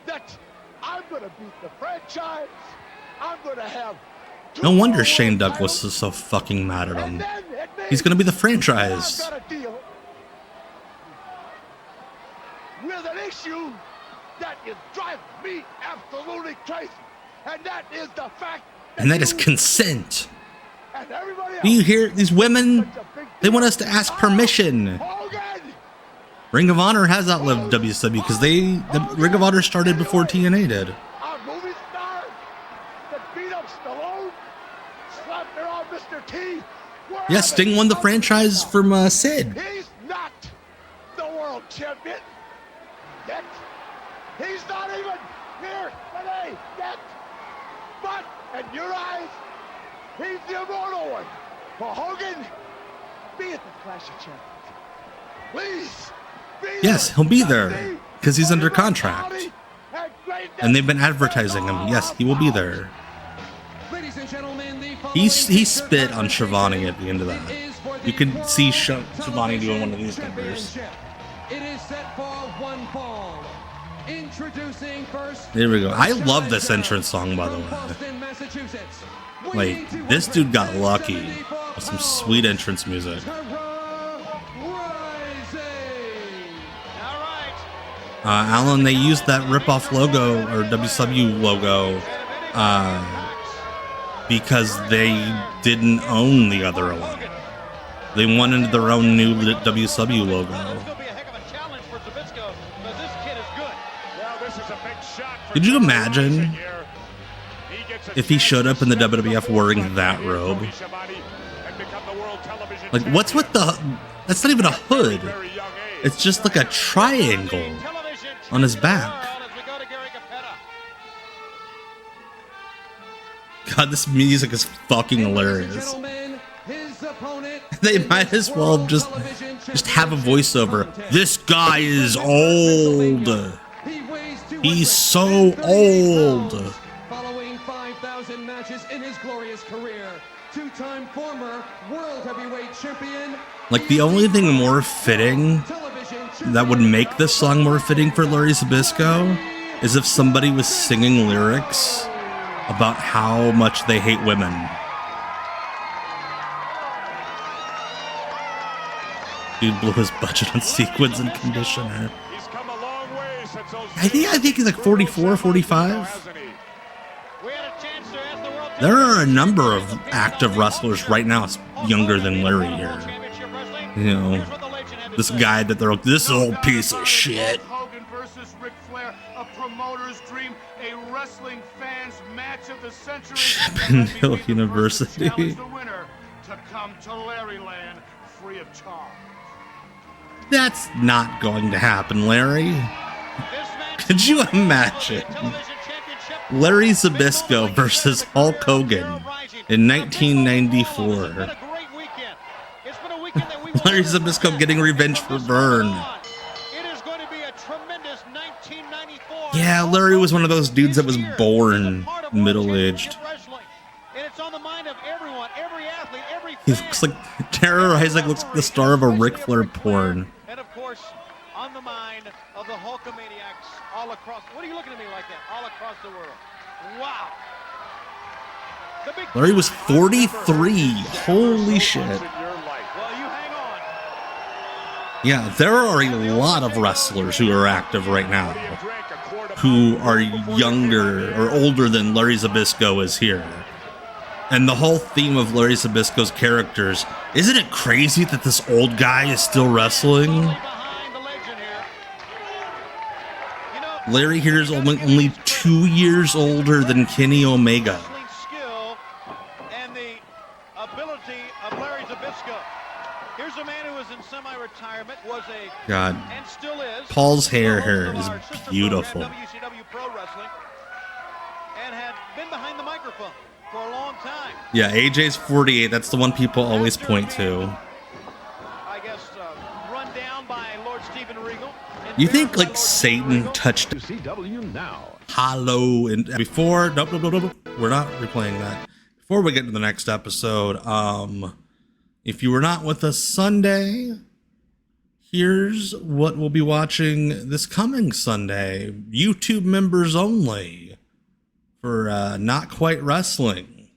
that I'm going to beat the franchise. I'm going to have... No wonder Shane Douglas is so fucking mad at him. He's going to be the franchise. I've got a deal with an issue that is driving me absolutely crazy, and that is the fact. And that is consent. And everybody else, Do you hear these women? They want us to ask permission. Hogan, Ring of Honor has outlived WCW because the Ring of Honor started before TNA did. Our movie stars that beat up Stallone, slapped their arm Mr. T. Yeah, Sting won the franchise from Sid. He's not the world champion yet. He's not even here today yet. But in your eyes, he's the immortal one. For Hogan, be at the Clash of Champions. Please. Yes, he'll be there because he's under contract. And they've been advertising him. Yes, he will be there. He spit on Shivani at the end of that. You can see Shivani doing one of these numbers. It is set for one fall. Introducing first. There we go. I love this entrance song, by the way. Like, this dude got lucky with some sweet entrance music. Alan, they used that rip-off logo, or WCW logo, because they didn't own the other one. They wanted their own new WCW logo. Could you imagine if he showed up in the WWF wearing that robe? Like, what's with the... That's not even a hood. It's just like a triangle on his back. God, this music is fucking hilarious. They might as well just have a voiceover. This guy is old. He's so old. Following 5,000 matches in his glorious career, two-time former world heavyweight champion. Like, the only thing more fitting that would make this song more fitting for Larry Zbyszko is if somebody was singing lyrics about how much they hate women. Dude blew his budget on sequins and conditioner. I think he's like 44, 45. There are a number of active wrestlers right now younger than Larry here. You know, this guy that they're like, this old piece of shit. Hogan versus Ric Flair, a promoter's dream, a wrestling fans match of the century. Chapin Hill University. The winner to come to Larryland free of charge. That's not going to happen, Larry. Could you imagine Larry Zbyszko versus Hulk Hogan in 1994? Larry Zbyszko getting revenge for Vern. Yeah, Larry was one of those dudes that was born middle-aged. He looks like Terra. Ryzing looks like the star of a Ric Flair porn. And of course, on the mind of the Hulkamaniacs all across. What are you looking at me like that? All across the world. Wow. Larry was 43. Holy shit. Yeah, there are a lot of wrestlers who are active right now who are younger or older than Larry Zbyszko is here. And the whole theme of Larry Zbyszko's characters, isn't it crazy that this old guy is still wrestling? Larry here is only 2 years older than Kenny Omega. And the ability of Larry Zbyszko. Here's a man who was in semi-retirement, was a God. and still is. Paul's hair here is beautiful. WCW Pro Wrestling, and had been behind the microphone for a long time. Yeah, AJ's 48. That's the one people always point to. I guess run down by Lord Steven Regal. You think like Satan touched WCW now. Hollow and before? Nope, we're not replaying that. Before we get to the next episode, if you were not with us Sunday, here's what we'll be watching this coming Sunday. YouTube members only for Not Quite Wrestling.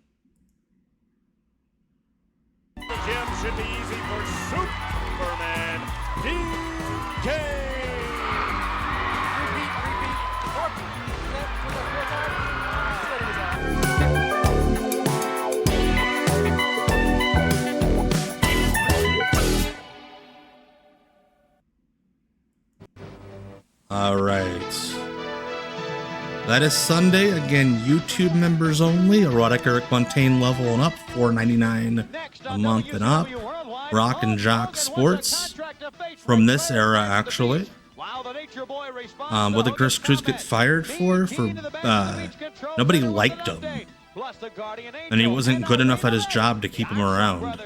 The gym should be easy for Superman DK. All right. That is Sunday. Again, YouTube members only. Erotic Eric Fontaine level and up. $4.99 a month and up. Rock and Jock Sports. From this era, actually. What did Chris Cruz get fired for? Nobody liked him. And he wasn't good enough at his job to keep him around.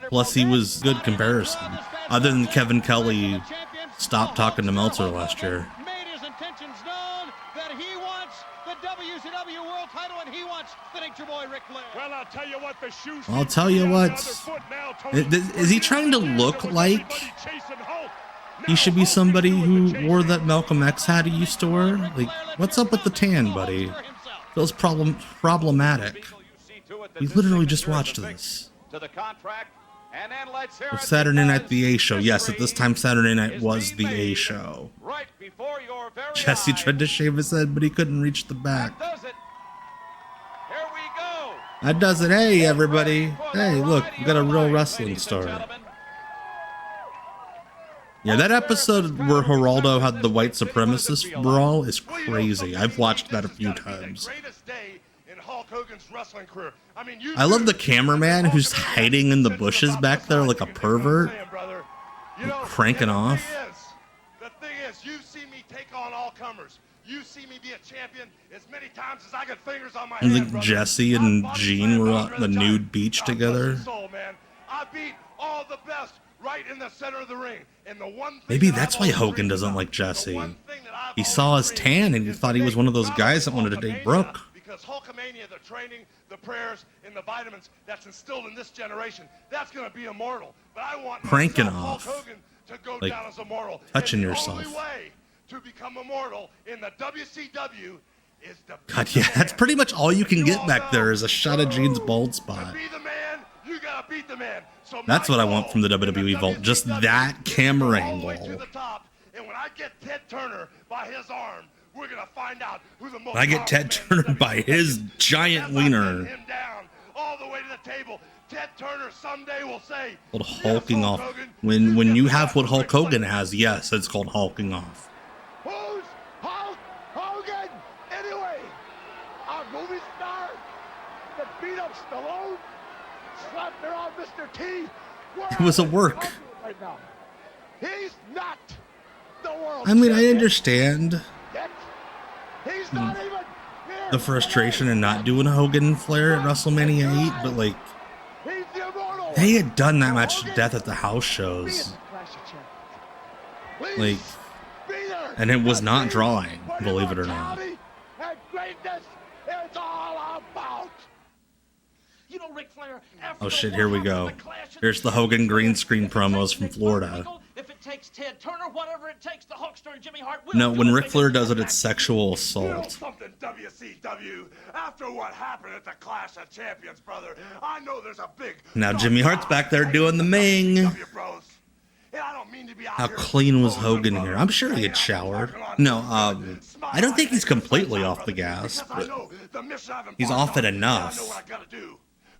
Plus, he was good comparison. Other than Kevin Kelly stopped talking to Meltzer last year. WCW World Title, and he wants the Nature Boy Ric Flair. Well, I'll tell you what, the shoes. I'll tell you what. Is he trying to look like he should be somebody who wore that Malcolm X hat he used to wear? Like, what's up with the tan, buddy? Feels problematic. We literally just watched this. With Saturday Night the A Show. Yes, at this time Saturday night was the A Show. Jesse tried to shave his head, but he couldn't reach the back. That does it. Hey, everybody. Hey, look, we got a real wrestling star. Yeah, that episode where Geraldo had the white supremacist brawl is crazy. I've watched that a few times. I love the cameraman who's hiding in the bushes back there like a pervert, cranking off. The thing is, you see me take on all comers. You see me be a champion as many times as I got fingers on my I hand, think Jesse and Gene were on the nude beach together. I beat all the best right in the center of the ring. And the one Maybe that's why Hogan doesn't like Jesse. He saw his tan and he thought he was one of those guys that wanted to date Brooke. Because Hulkamania, the training, the prayers, and the vitamins that's instilled in this generation, that's going to be immortal. But I want cranking Hulk off, Hogan to go like down as immortal. touching and yourself. The only way to become immortal in the WCW is to God, yeah, that's pretty much all you can get back there is a shot of Gene's bald spot. be the man. You got to beat the man. So That's what I want from the WWE Vault, just that camera angle. and when I get Ted Turner by his arm, we're going to find out who the most I get Ted Turner by his giant wiener. him down all the way to the table. Ted Turner someday will say, Called hulking off. When you have what Hulk Hogan has, yes, it's called hulking off. Who's Hulk Hogan? Anyway, a movie star that beat up Stallone, slapped around Mr. T. It was a work. Right now. He's not the world. I mean, I understand He's not even the frustration in not doing a Hogan Flair at WrestleMania 8, but like, they had done that match to death at the house shows. Like, and it was not drawing, believe it or not. And greatness is all about. You know, Ric Flair, Oh shit, here we go. Here's the Hogan green screen promos from Florida. if it takes Ted Turner, whatever it takes, the Hulkster and Jimmy Hart will No, do when it. Ric Flair does it, it's sexual You know assault. something, WCW? After what happened at the Clash of Champions, brother, I know there's a big... Now Jimmy Hart's back there doing the Ming. And I don't mean to be out How here clean was Hogan here? I'm sure he had showered. No, I don't think he's completely off the gas, but he's off it enough.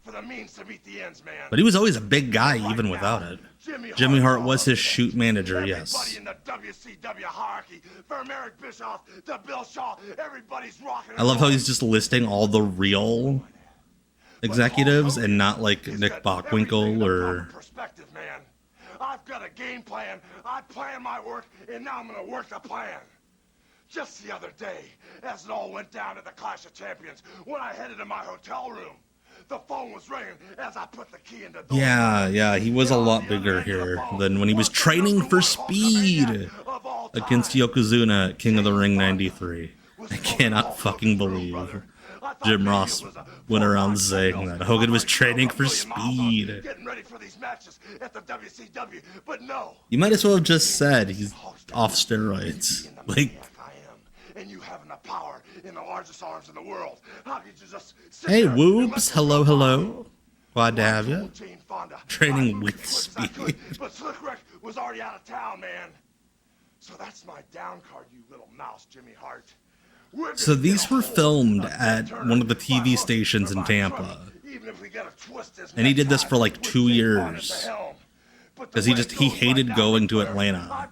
for the means to meet the ends, man. But he was always a big guy, even without it. Jimmy Hart was his shoot manager, yes. Everybody in the WCW hierarchy, from Eric Bischoff to Bill Shaw, everybody's rocking. I love how he's just listing all the real executives and not like Nick Bockwinkel or... Perspective, man. I've got a game plan. I plan my work, and now I'm going to work the plan. Just the other day, as it all went down at the Clash of Champions, when I headed to my hotel room, the phone was ringing as I put the key in the door. Yeah, he was a lot bigger here than when he was training for Speed against Yokozuna at King of the Ring 93. I cannot fucking believe Jim Ross went around saying that Hogan was training for Speed. Getting ready for these matches at the WCW, but no. You might as well have just said he's off steroids. Like, And you having the power in the largest arms in the world. How could you just sit hey, there Woobs, hello. Glad to have you. Training with Speed. But Slick Rick was already out of town, man. So that's my down card, you little mouse, Jimmy Hart. So these were filmed at one of the TV stations in Tampa. And he did this for like 2 years. because he hated going to Atlanta.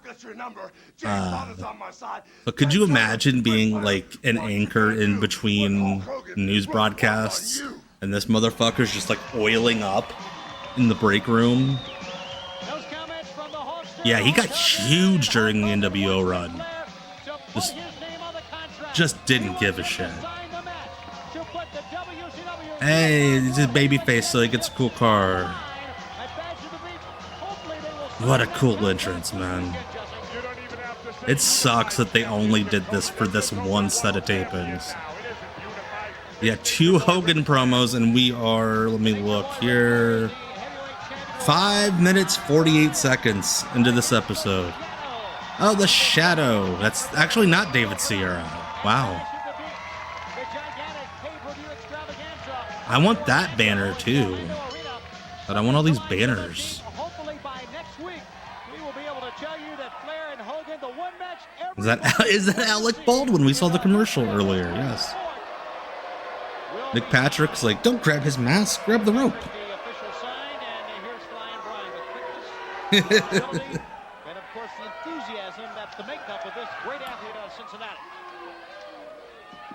But could you imagine being like an anchor in between news broadcasts and this motherfucker's just like oiling up in the break room? Yeah, he got huge during the NWO run. Just didn't give a shit. Hey, he's a babyface, so he gets a cool car. What a cool entrance, man. It sucks that they only did this for this one set of tapings. Yeah, 2 Hogan promos, and we are, let me look here, 5 minutes, 48 seconds into this episode. Oh, the Shadow. That's actually not David Sierra. Wow. I want that banner too. But I want all these banners. Is that Alec Baldwin? We saw the commercial earlier, yes. Nick Patrick's like, don't grab his mask, grab the rope. And of course the enthusiasm that's the makeup of this great athlete out of Cincinnati.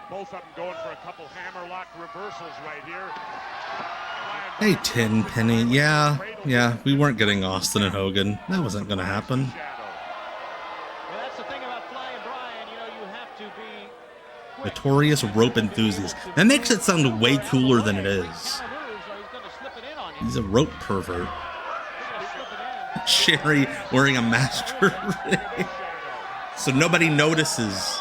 Both of them going for a couple hammerlock reversals right here. Hey, Tenpenny. Yeah, we weren't getting Austin and Hogan. That wasn't going to happen. Notorious rope enthusiast. That makes it sound way cooler than it is. He's a rope pervert. Sherry wearing a master ring. So nobody notices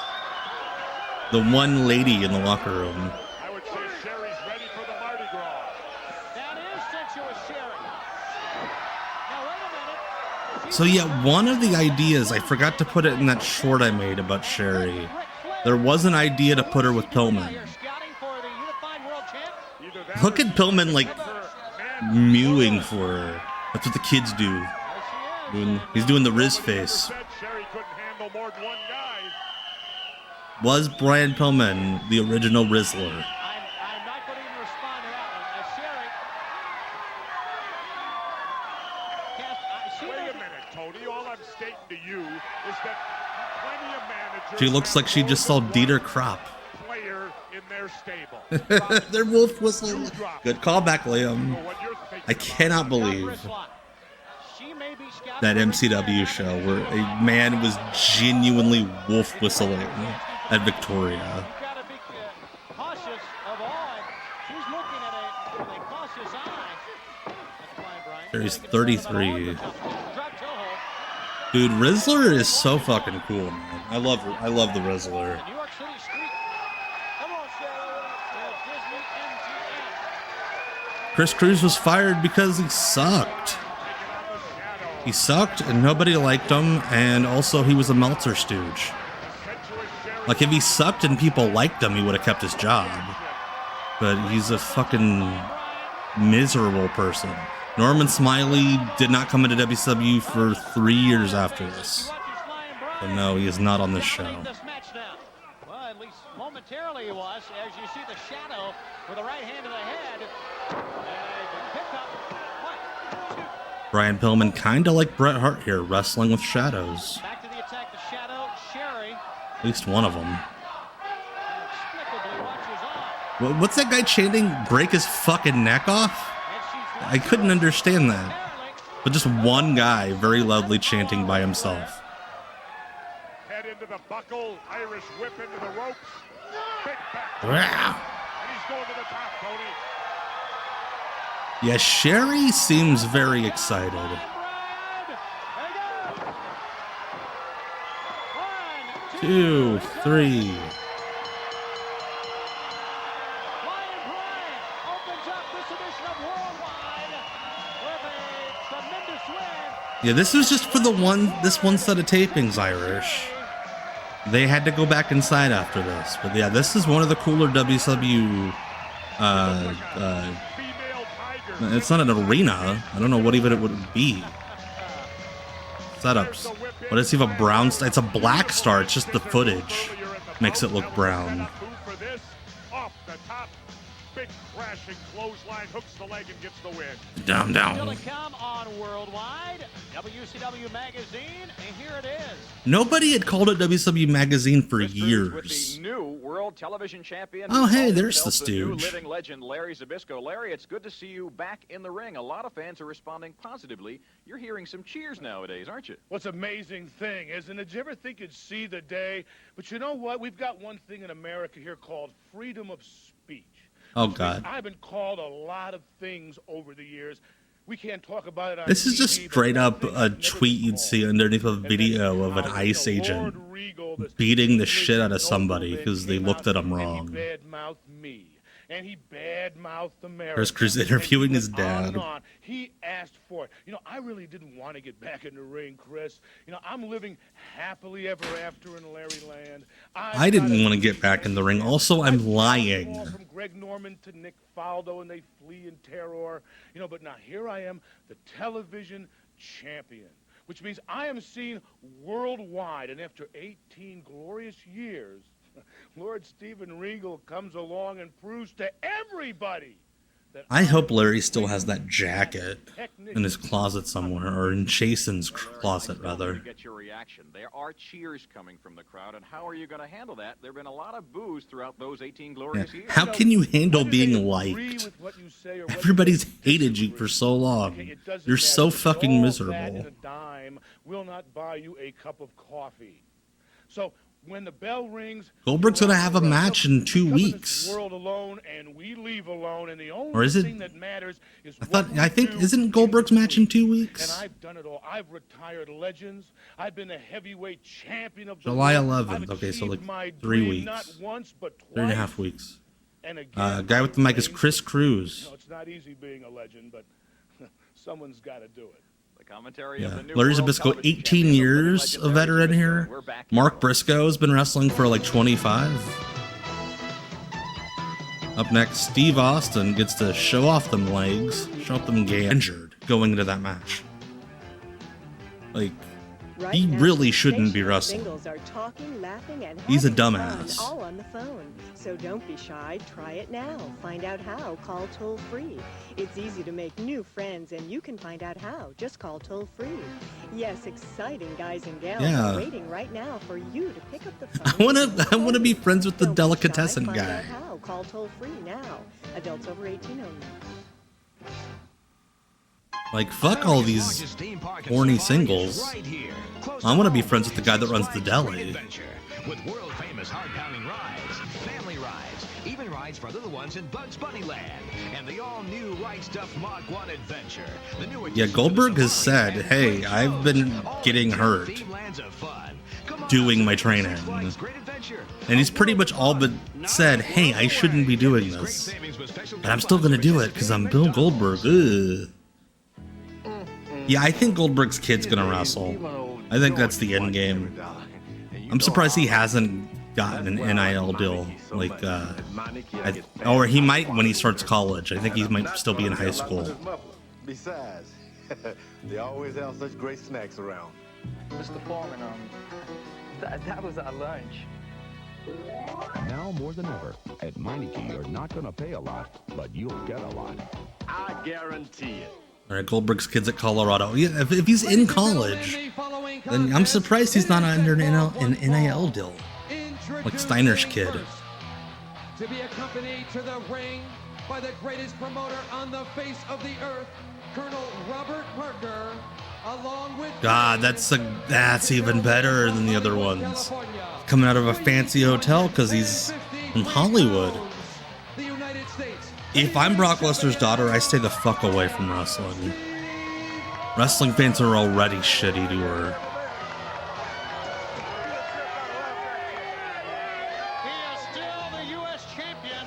the one lady in the locker room. I would say Sherry's ready for the Mardi Gras. That is sensuous Sherry. Now wait a minute. So yeah, one of the ideas, I forgot to put it in that short I made about Sherry. There was an idea to put her with Pillman. Look at Pillman like mewing for her. That's what the kids do. He's doing the Riz face. Was Brian Pillman the original Rizzler? I'm not going to even respond to that one. Sherry. Wait a minute, Tony. All I'm stating to you is that plenty of managers. She looks like she just saw Dieter Kropp. Player in their stable. Their wolf whistle. Good callback, Liam. I cannot believe that MCW show where a man was genuinely wolf whistling at Victoria. There's 33. Dude, Rizzler is so fucking cool, man. I love the Rizzler. Chris Cruz was fired because he sucked. He sucked and nobody liked him, and also he was a Meltzer stooge. Like, if he sucked and people liked him, he would have kept his job. But he's a fucking miserable person. Norman Smiley did not come into WCW for 3 years after this. But no, he is not on this show. Well, at least momentarily he was, as you see the Shadow with the right hand to the head. Brian Pillman, kind of like Bret Hart here, wrestling with shadows. Back to the attack, the Shadow, Sherry. At least one of them. What's that guy chanting? Break his fucking neck off? I couldn't understand that. But just one guy very loudly chanting by himself. Head into the buckle, Irish whip into the ropes. Big back. Wow. And he's going to the top, Tony. Yeah, Sherry seems very excited. 2, 3. Yeah, this was just for this one set of tapings, Irish. They had to go back inside after this. But yeah, this is one of the cooler WCW it's not an arena. I don't know what even it would be. Setups. What does he have a brown star? It's a black star. It's just the footage makes it look brown. big crashing clothesline, hooks the leg and gets the win. Down. Still to come on Worldwide, WCW Magazine, and here it is. Nobody had called it WCW Magazine for With years. the new World Television Champion. Oh, hey, there's himself, the new Stooge. living legend, Larry Zbyszko. Larry, it's good to see you back in the ring. A lot of fans are responding positively. You're hearing some cheers nowadays, aren't you? What's an amazing thing, isn't it? Did you ever think you'd see the day? But you know what? We've got one thing in America here called freedom of speech. Oh, God. I've been called a lot of things over the years. We can't talk about it on This is just TV, straight up a tweet you'd see underneath a video of an ICE agent beating the shit out of somebody because they looked at him wrong. He badmouthed me, and he badmouthed America. There's Chris interviewing his On dad. and on. He asked for it. You know, I really didn't want to get back in the ring, Chris. You know, I'm living happily ever after in Larryland. I didn't want to get back in the ring. Also, I'm lying. From Greg Norman to Nick Faldo, and they flee in terror. You know, but now here I am, the television champion, which means I am seen worldwide. And after 18 glorious years, Lord Steven Regal comes along and proves to everybody that I hope Larry still has that jacket in his closet somewhere, or in Jason's closet, rather. Get your reaction. There are cheers coming from the crowd, and how are you going to handle that? There have been a lot of boos throughout those 18 glorious years. How can you handle being liked? Everybody's hated you for so long. You're so fucking miserable. Dime will not buy you a cup of coffee. So when the bell rings, Goldberg's gonna have a match in 2 weeks. world alone, and we leave alone, and the only Or is it? thing that matters is I think isn't Goldberg's match in 2 and weeks? I've done it all. I've retired legends. I've been a heavyweight champion of the July world. 11th. I've Okay, so like achieved my 3 dream weeks. Not once, but twice. 3.5 weeks. And again, Guy with the mic is Chris Cruz. You know, it's not easy being a legend, but someone's got to do it. Commentary Yeah, Larry Zbyszko, 18 years a veteran here. Mark Briscoe's been wrestling for like 25. Up next, Steve Austin gets to show off them legs, show off them gay injured going into that match. Like, he really shouldn't be wrestling. Singles are talking, laughing, and He's a having dumbass. fun, all on the phone. So don't be shy. Try it now. Find out how. Call toll free. It's easy to make new friends, and you can find out how. Just call toll free. Yes, exciting guys and gals Yeah. are waiting right now for you to pick up the phone. I wanna be friends with the Don't be shy. delicatessen Find guy. out how. Call toll free now. Adults over 18 only. Like, fuck all these horny singles. I want to be friends with the guy that runs the deli. With world-famous hard-pounding rides, family rides, even rides for little ones in Bugs Bunny Land, and the all-new Right Stuff Mach 1 Adventure. The new Yeah, Goldberg has said, hey, I've been getting hurt doing my training. And he's pretty much all but said, hey, I shouldn't be doing this. But I'm still going to do it because I'm Bill Goldberg. Ugh. Yeah, I think Goldberg's kid's going to wrestle. I think that's the end game. I'm surprised he hasn't gotten an NIL deal. Like, or he might when he starts college. I think he might still be in high school. Besides, they always have such great snacks around. Mr. Foreman, that was our lunch. Now more than ever, at Meineke, you're not going to pay a lot, but you'll get a lot. I guarantee it. All right, Goldberg's kid's at Colorado. Yeah, if he's in college, then I'm surprised he's not under an NIL deal. Like Steiner's kid. To be accompanied to the ring by the greatest promoter on the face of the earth, Colonel Robert Parker, along with God, that's even better than the other ones. Coming out of a fancy hotel because he's from Hollywood. the United States. If I'm Brock Lesnar's daughter, I stay the fuck away from wrestling. Wrestling fans are already shitty to her. He is still the U.S. champion.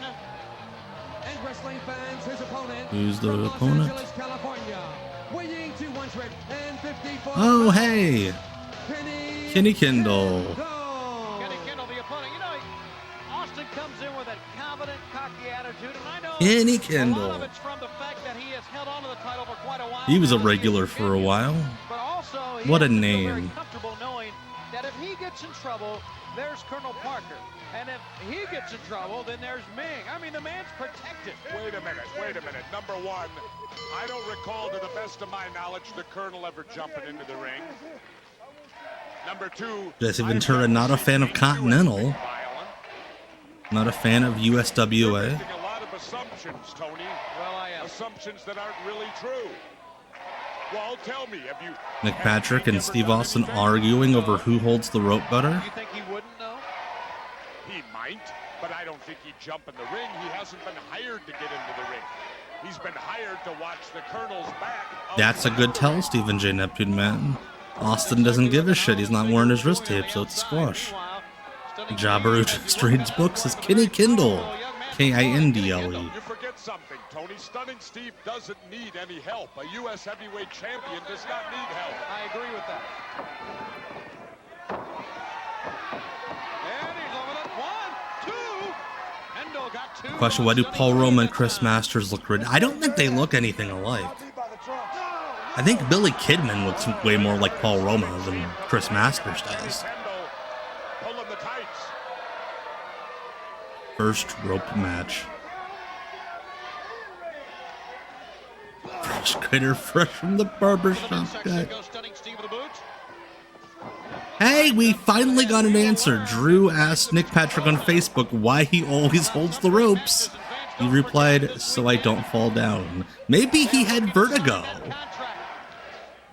And wrestling fans, his opponent. Who's the from Los opponent? Angeles, California, weighing 254 Oh, hey! Kenny Kendall. Kenny Kendall, the opponent. You know, Austin comes in with that confident, cocky attitude, and I know Kenny a Kendall. lot of it's from the fact that he has held on to the title for quite a while. He was a regular for a while. But also, What a has to feel very name. comfortable knowing that if he gets in trouble, there's Colonel Parker. And if he gets in trouble, then there's Ming. I mean, the man's protected. Wait a minute. Number one, I don't recall, to the best of my knowledge, the Colonel ever jumping into the ring. Number two, Jesse Ventura, not a fan of Continental. Not a fan of USWA. a lot of assumptions, Tony. Well, I am. Assumptions that aren't really true. Well, tell me, have you... Nick Patrick and Steve Austin arguing over who holds the rope better. You think he wouldn't know? He might, but I don't think he'd jump in the ring. He hasn't been hired to get into the ring. He's been hired to watch the Colonel's back. That's a good tell, Stephen J. Neptune, man. Austin doesn't give a shit. He's not wearing his wrist tape, so it's a squash. Jobber who just reads books is Kenny Kendall. Kindle. You forget something, Tony. Stunning Steve doesn't need any help. A U.S. heavyweight champion does not need help. I agree with that. And he's over it. 1, 2. Kendall got 2. Question, why do Paul Roma and Chris Masters look red? I don't think they look anything alike. I think Billy Kidman looks way more like Paul Roma than Chris Masters does. First rope match. Fresh grader, fresh from the barbershop guy. Hey, we finally got an answer. Drew asked Nick Patrick on Facebook why he always holds the ropes. He replied, so I don't fall down. Maybe he had vertigo.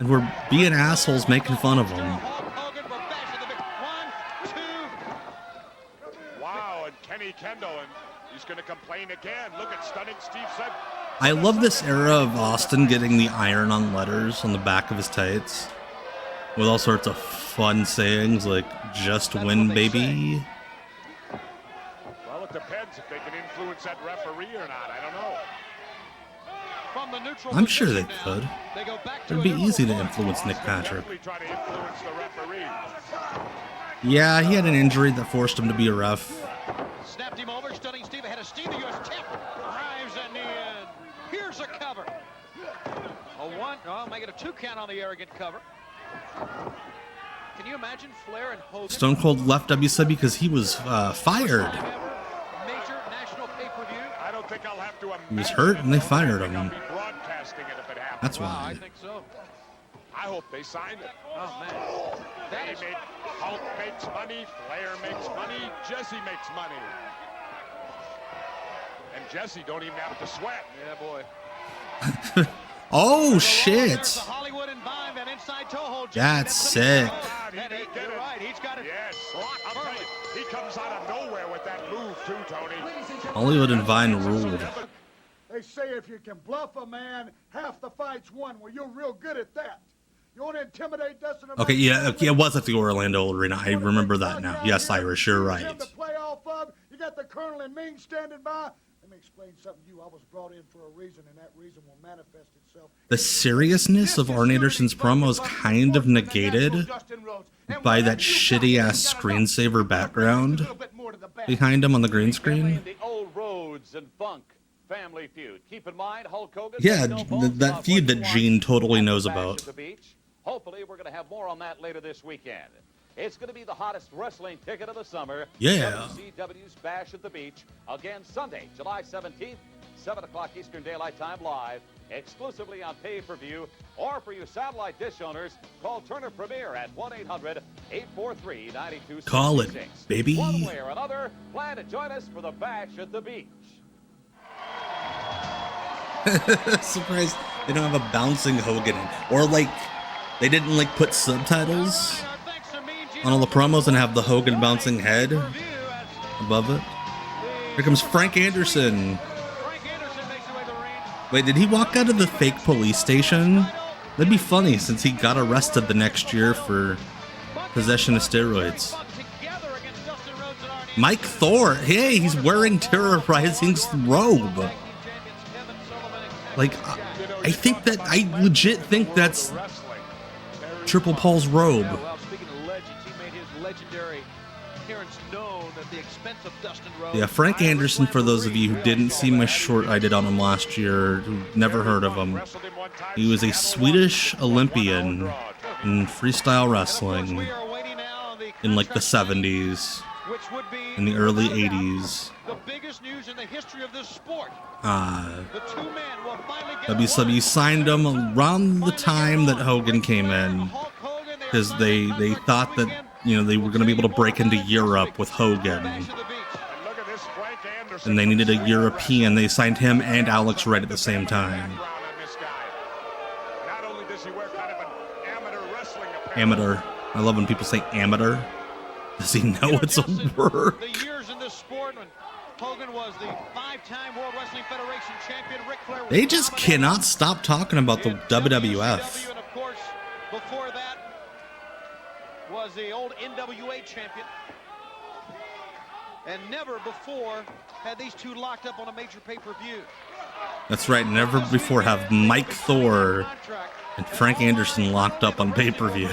And we're being assholes making fun of him. Kendall, and he's going to complain again. Look at Stunning Steve said. I love this era of Austin getting the iron-on letters on the back of his tights with all sorts of fun sayings like "just win, baby." Well, it depends if they can influence that referee or not. I don't know. From the neutral I'm sure they could. It'd be easy to influence Nick Patrick. Try to influence the referee. Yeah, he had an injury that forced him to be a ref. Snapped him over. Stunning Steve ahead of Steve. The U.S. champ drives in the end. Here's a cover. A 1. Oh, make it a 2 count on the arrogant cover. Can you imagine Flair and Hogan? Stone Cold left WCW because he was fired. Major national pay-per-view. I don't think I'll have to. He was hurt and they fired him. That's Well, why. I think so. I hope they signed it. Oh man. Hulk makes money, Flair makes money, Jesse makes money. And Jesse don't even have to sweat. Yeah, boy. Oh shit! That's sick. You're right, he's got it. Yes. I'll tell you, he comes out of nowhere with that move too, Tony. Hollywood and Vine ruled. They say if you can bluff a man, half the fight's won. Well, you're real good at that. You want to intimidate Dustin? Okay, yeah, it was at the Orlando Arena. I remember that now. Yes, Irish, you're right. You got the Colonel and Ming standing by. Let me explain something to you. I was brought in for a reason, and that reason will manifest itself. The seriousness of Arn Anderson's promo is kind of negated by that shitty-ass screensaver background behind him on the green screen. The old roads and funk family feud. Keep in mind, Hulk Hogan. Yeah, that feud that Gene totally knows about. Hopefully, we're going to have more on that later this weekend. It's going to be the hottest wrestling ticket of the summer. Yeah. WCW's Bash at the Beach. Again, Sunday, July 17th, 7 o'clock Eastern Daylight Time live, exclusively on pay-per-view. Or for you satellite dish owners, call Turner Premier at 1-800-843-9266. Call it, baby. One way or another, plan to join us for the Bash at the Beach. Surprised they don't have a bouncing Hogan in. Or like they didn't like put subtitles on all the promos and have the Hogan bouncing head above it. Here comes Frank Anderson. Wait, did he walk out of the fake police station? That'd be funny since he got arrested the next year for possession of steroids. Mike Thor, hey, he's wearing Terra Ryzing's robe. Like, I legit think that's Triple Paul's robe. Well, speaking of legends, he made his legendary appearance known at the expense of Dustin Rhodes. Yeah, Frank Anderson, for those of you who didn't see my short I did on him last year, who never heard of him, he was a Swedish Olympian in freestyle wrestling. in like the 70s, in the early 80s. The biggest news in the history of this sport. WCW signed him around the time that Hogan came in, because they thought that, you know, they were going to be able to break into Europe with Hogan, and they needed a European. They signed him and Alex Wright at the same time. Amateur. I love when people say amateur. Does he know it's a word? The years in this sport when Hogan was the 5-time World Wrestling Federation champion, Ric Flair. They just cannot stop talking about the WWF. And of course, before that was the old NWA champion. And never before had these two locked up on a major pay-per-view. That's right. Never before have Mike Thor and Frank Anderson locked up on pay-per-view.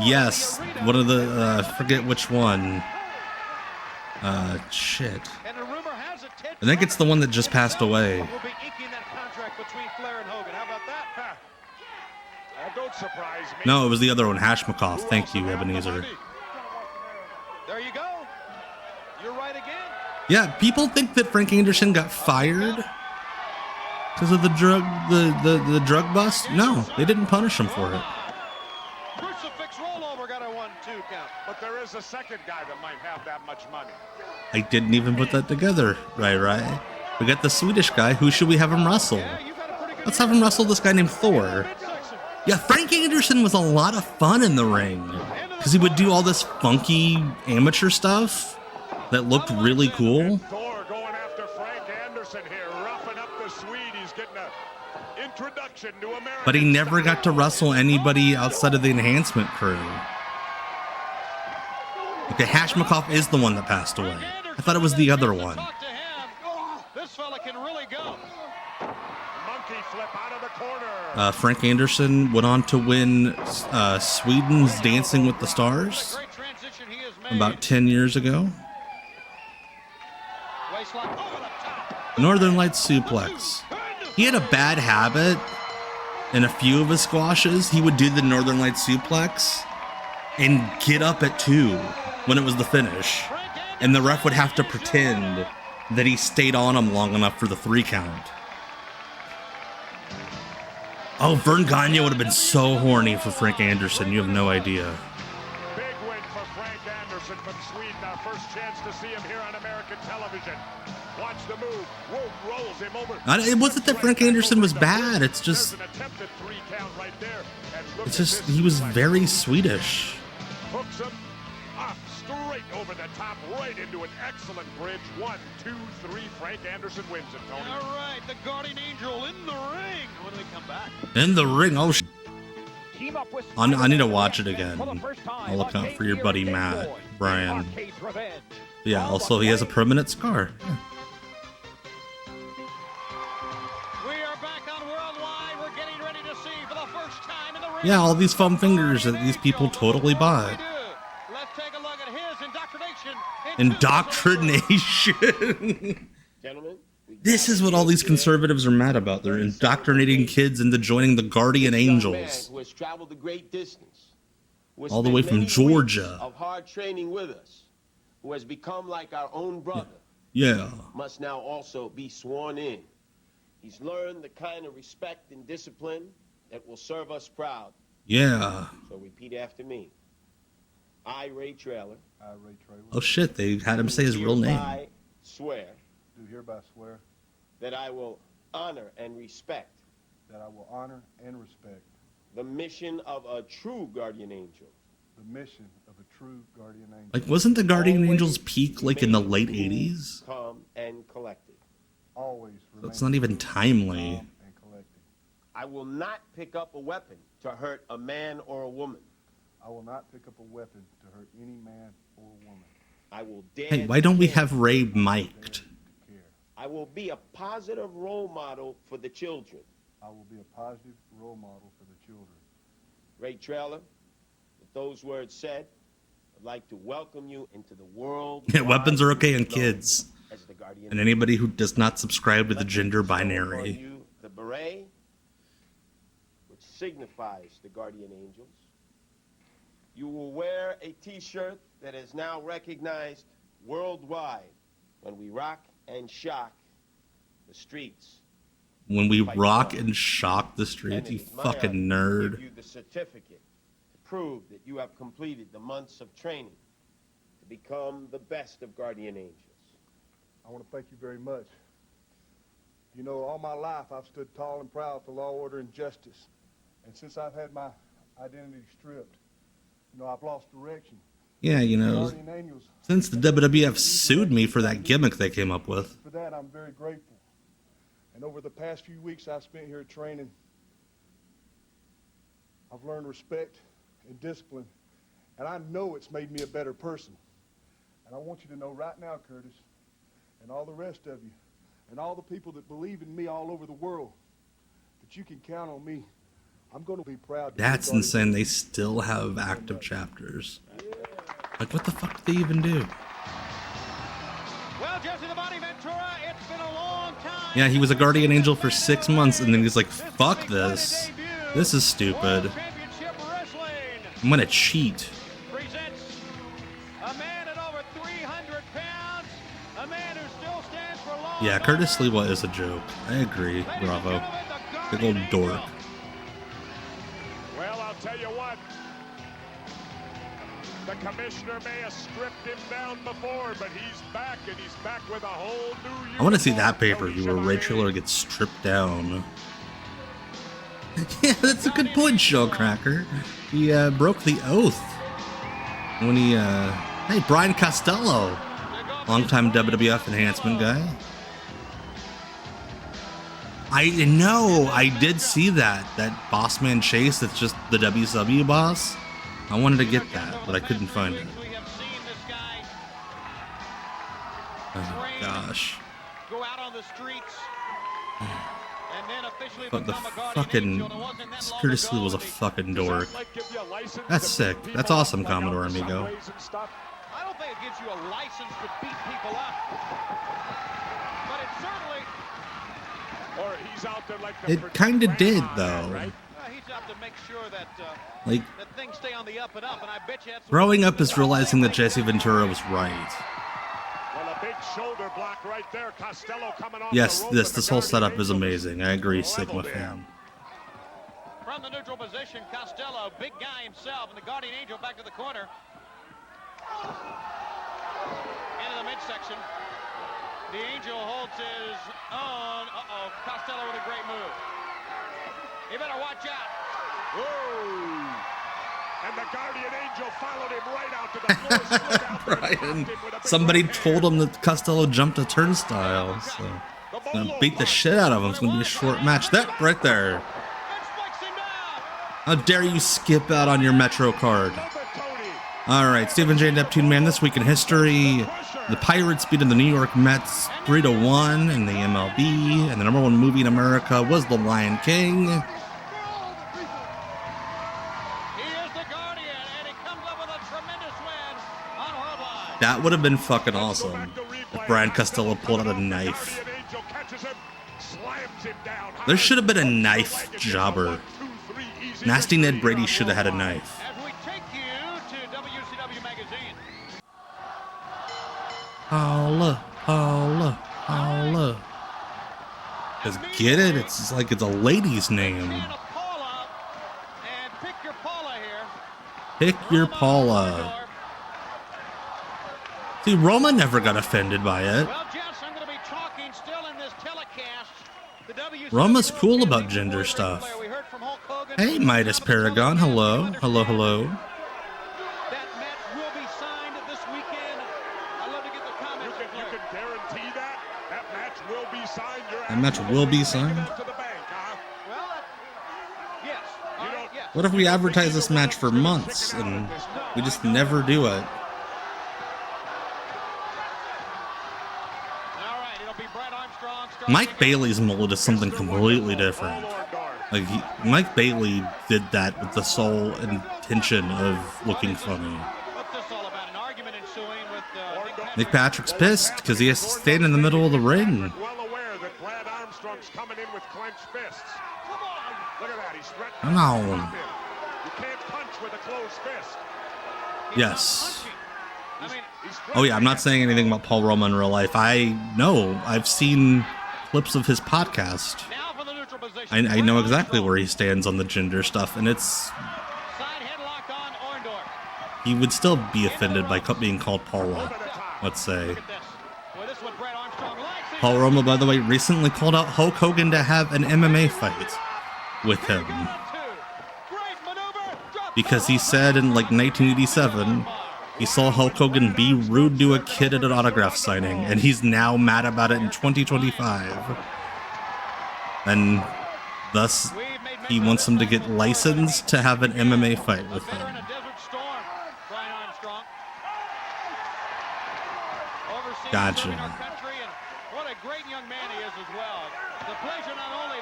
Yes, one of the, I forget which one. Shit. I think it's the one that just passed away. No, it was the other one, Hashmakoff. Thank you, Ebenezer. There you go. You're right again. Yeah, people think that Frank Anderson got fired because of the drug bust. No, they didn't punish him for it. Crucifix rollover got a 1-2 count. But there is a second guy that might have that much money. I didn't even put that together. Right. We got the Swedish guy. Who should we have him wrestle? Let's have him wrestle this guy named Thor. Yeah, Frank Anderson was a lot of fun in the ring because he would do all this funky amateur stuff that looked really cool. Thor going after Frank Anderson here, roughing up the Swede. He's getting an introduction to America. But he never got to wrestle anybody outside of the enhancement crew. Okay, Hashmakoff is the one that passed away. I thought it was the other one. This fella can really go. Monkey flip out of the corner. Frank Anderson went on to win Sweden's Dancing with the Stars about 10 years ago. Northern Lights suplex. He had a bad habit in a few of his squashes. He would do the Northern Lights suplex and get up at 2 when it was the finish. And the ref would have to pretend that he stayed on him long enough for the 3 count. Oh, Vern Gagne would have been so horny for Frank Anderson. You have no idea. Big win for Frank Anderson from Sweden. Our first chance to see him here on American television. Watch the move. Wolf rolls him over. It wasn't that Frank Anderson was bad. It's just he was very Swedish. Hooks him up straight over the top, right into an excellent bridge. 1, 2, 3. Frank Anderson wins it, Tony. All right, the Guardian Angel in the ring. When they come back. In the ring. Oh, I need to watch it again. I'll look out for your buddy Matt, Brian. Yeah, also he has a permanent scar. Yeah. Yeah, all these foam fingers that these people totally bought. Let's take a look at his Indoctrination. This is what all these conservatives are mad about. They're indoctrinating kids into joining the Guardian Angels. Who has traveled the great distance, all the way from Georgia. Of hard training with us, who has become like our own brother. Yeah. Must now also be sworn in. He's learned the kind of respect and discipline that will serve us proud. Yeah. So repeat after me. I, Ray Traylor. Oh shit, they had him say his real name. I swear. Do hereby swear. That I will honor and respect. That I will honor and respect. The mission of a true guardian angel. The mission of a true guardian angel. Like, wasn't the Guardian Angels peak like in the late 80s? Calm and collected. Always. That's not even timely. I will not pick up a weapon to hurt a man or a woman. I will not pick up a weapon to hurt any man or woman. I will dare. Hey, why don't we have Ray mic'd? I will be a positive role model for the children. I will be a positive role model for the children. Ray Traylor, with those words said, I'd like to welcome you into the world. Yeah, weapons are okay on kids. And anybody who does not subscribe to the gender binary. The beret, which signifies the Guardian Angels. You will wear a T-shirt that is now recognized worldwide when we rock and shock the streets. When we rock and shock the streets, you fucking nerd. Give you the certificate to prove that you have completed the months of training to become the best of Guardian Angels. I want to thank you very much. You know, all my life I've stood tall and proud for law, order, and justice. And since I've had my identity stripped, you know, I've lost direction. Yeah, you know, since the WWF sued me for that gimmick they came up with. For that, I'm very grateful. And over the past few weeks I've spent here training, I've learned respect and discipline. And I know it's made me a better person. And I want you to know right now, Curtis, and all the rest of you, and all the people that believe in me all over the world, that you can count on me. I'm going to be proud. That's insane. They still have active chapters. Like, what the fuck did they even do? Well, Jesse the Body Ventura, it's been a long time. Yeah, he was a Guardian Angel for 6 months, and then he's like, fuck this. This is stupid. I'm gonna cheat. Presents a man at over 300 pounds, a man who still stands for law. Yeah, Curtis Sliwa is a joke. I agree. Bravo. Big old dork. Well, I'll tell you what. The commissioner may have stripped him down before, but he's back, and he's back with a whole new. I want to see that pay-per-view where Ray Triller gets stripped down. Yeah, that's a good point, Shellcracker. He broke the oath when he, hey, Brian Costello, longtime WWF enhancement guy. I know, I did see that Bossman Chase that's just the WCW boss. I wanted to get that, but I couldn't find it. Oh gosh. Go out on the streets. But the fucking Curtis Lee was a fucking dork. That's sick. That's awesome, Commodore Amigo. I don't think it gives you a license to beat people up, but it certainly. Or he's out there like the It kind of did, though. He's out to make sure that Like, that things stay on the up and up, and I bet you that's growing up is realizing that Jesse Ventura was right. Well, a big shoulder block right there. Costello coming off Yes, the rope this whole setup is amazing. I agree, Sigma fan. From the neutral position, Costello, big guy himself, and the Guardian Angel back to the corner. Into the midsection. The Angel holds his own. Uh-oh, Costello with a great move. You better watch out. Whoa. And the Guardian Angel followed him right out to the floor. Brian, somebody told him that Costello jumped a turnstile, so he's gonna beat the shit out of him. It's gonna be a short match. That right there. How dare you skip out on your Metro card? All right, Stephen J. Neptune Man. This week in history, the Pirates beat the New York Mets 3-1 in the MLB, and the #1 movie in America was The Lion King. That would have been fucking awesome if Brian Costello pulled out a knife. There should have been a knife jobber. Nasty Ned Brady should have had a knife. As we take you to WCW Magazine. Holla, holla, holla. Just get it? It's like it's a lady's name. Pick your Paula here. Pick your Paula. See, Roma never got offended by it. Well, Jess, I'm going to be talking still in this telecast. The WCW Roma's cool about gender stuff. Hey, Midas Paragon. Hello. Hello, hello. That match will be signed this weekend. I'd love to get the comments. You can guarantee that? That match will be signed? That match will be signed? Yes. Yes. What if we advertise this match for months and we just never do it? Mike Bailey's mullet is something completely different. Like, Mike Bailey did that with the sole intention of looking funny. Nick Patrick's pissed because he has to stand in the middle of the ring. Well aware that Brad Armstrong's coming in with clenched fists. Come on. Look at that. He's threatening. Come on. You can't punch with a closed fist. Yes. Oh yeah, I'm not saying anything about Paul Roma in real life. I know. I've seen clips of his podcast. I know exactly where he stands on the gender stuff, and it's... He would still be offended by being called Paula, let's say. Paul Roma, by the way, recently called out Hulk Hogan to have an MMA fight with him. Because he said in like 1987, he saw Hulk Hogan be rude to a kid at an autograph signing, and he's now mad about it in 2025. And thus, he wants him to get licensed to have an MMA fight with him. Gotcha. What a great young man he is as well. The pleasure not only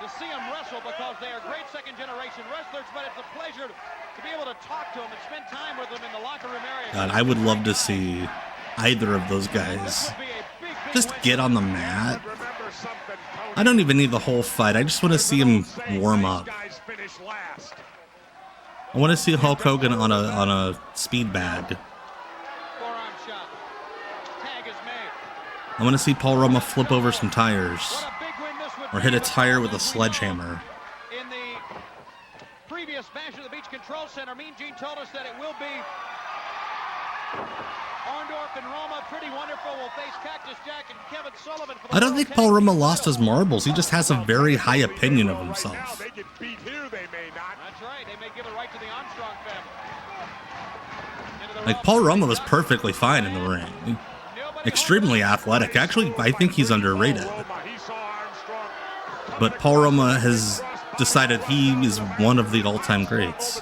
to see him wrestle because they are great second-generation wrestlers, but it's a pleasure to be able to talk to him and spend time with them in the locker room area. God, I would love to see either of those guys just get on the mat. I don't even need the whole fight. I just want to see him warm up. I want to see Hulk Hogan on a speed bag. I want to see Paul Roma flip over some tires or hit a tire with a sledgehammer. In the previous Bash at the Beach Control Center, Mean Gene told us that it will be Orndorff and Roma. Pretty Wonderful will face Cactus Jack and Kevin Sullivan. I don't think Paul Roma lost his marbles. He just has a very high opinion of himself. They get beat here, they may not. That's right. They may give it right to the Armstrong family. Like, Paul Roma was perfectly fine in the ring. Extremely athletic. Actually, I think he's underrated. But Paul Roma has decided he is one of the all-time greats.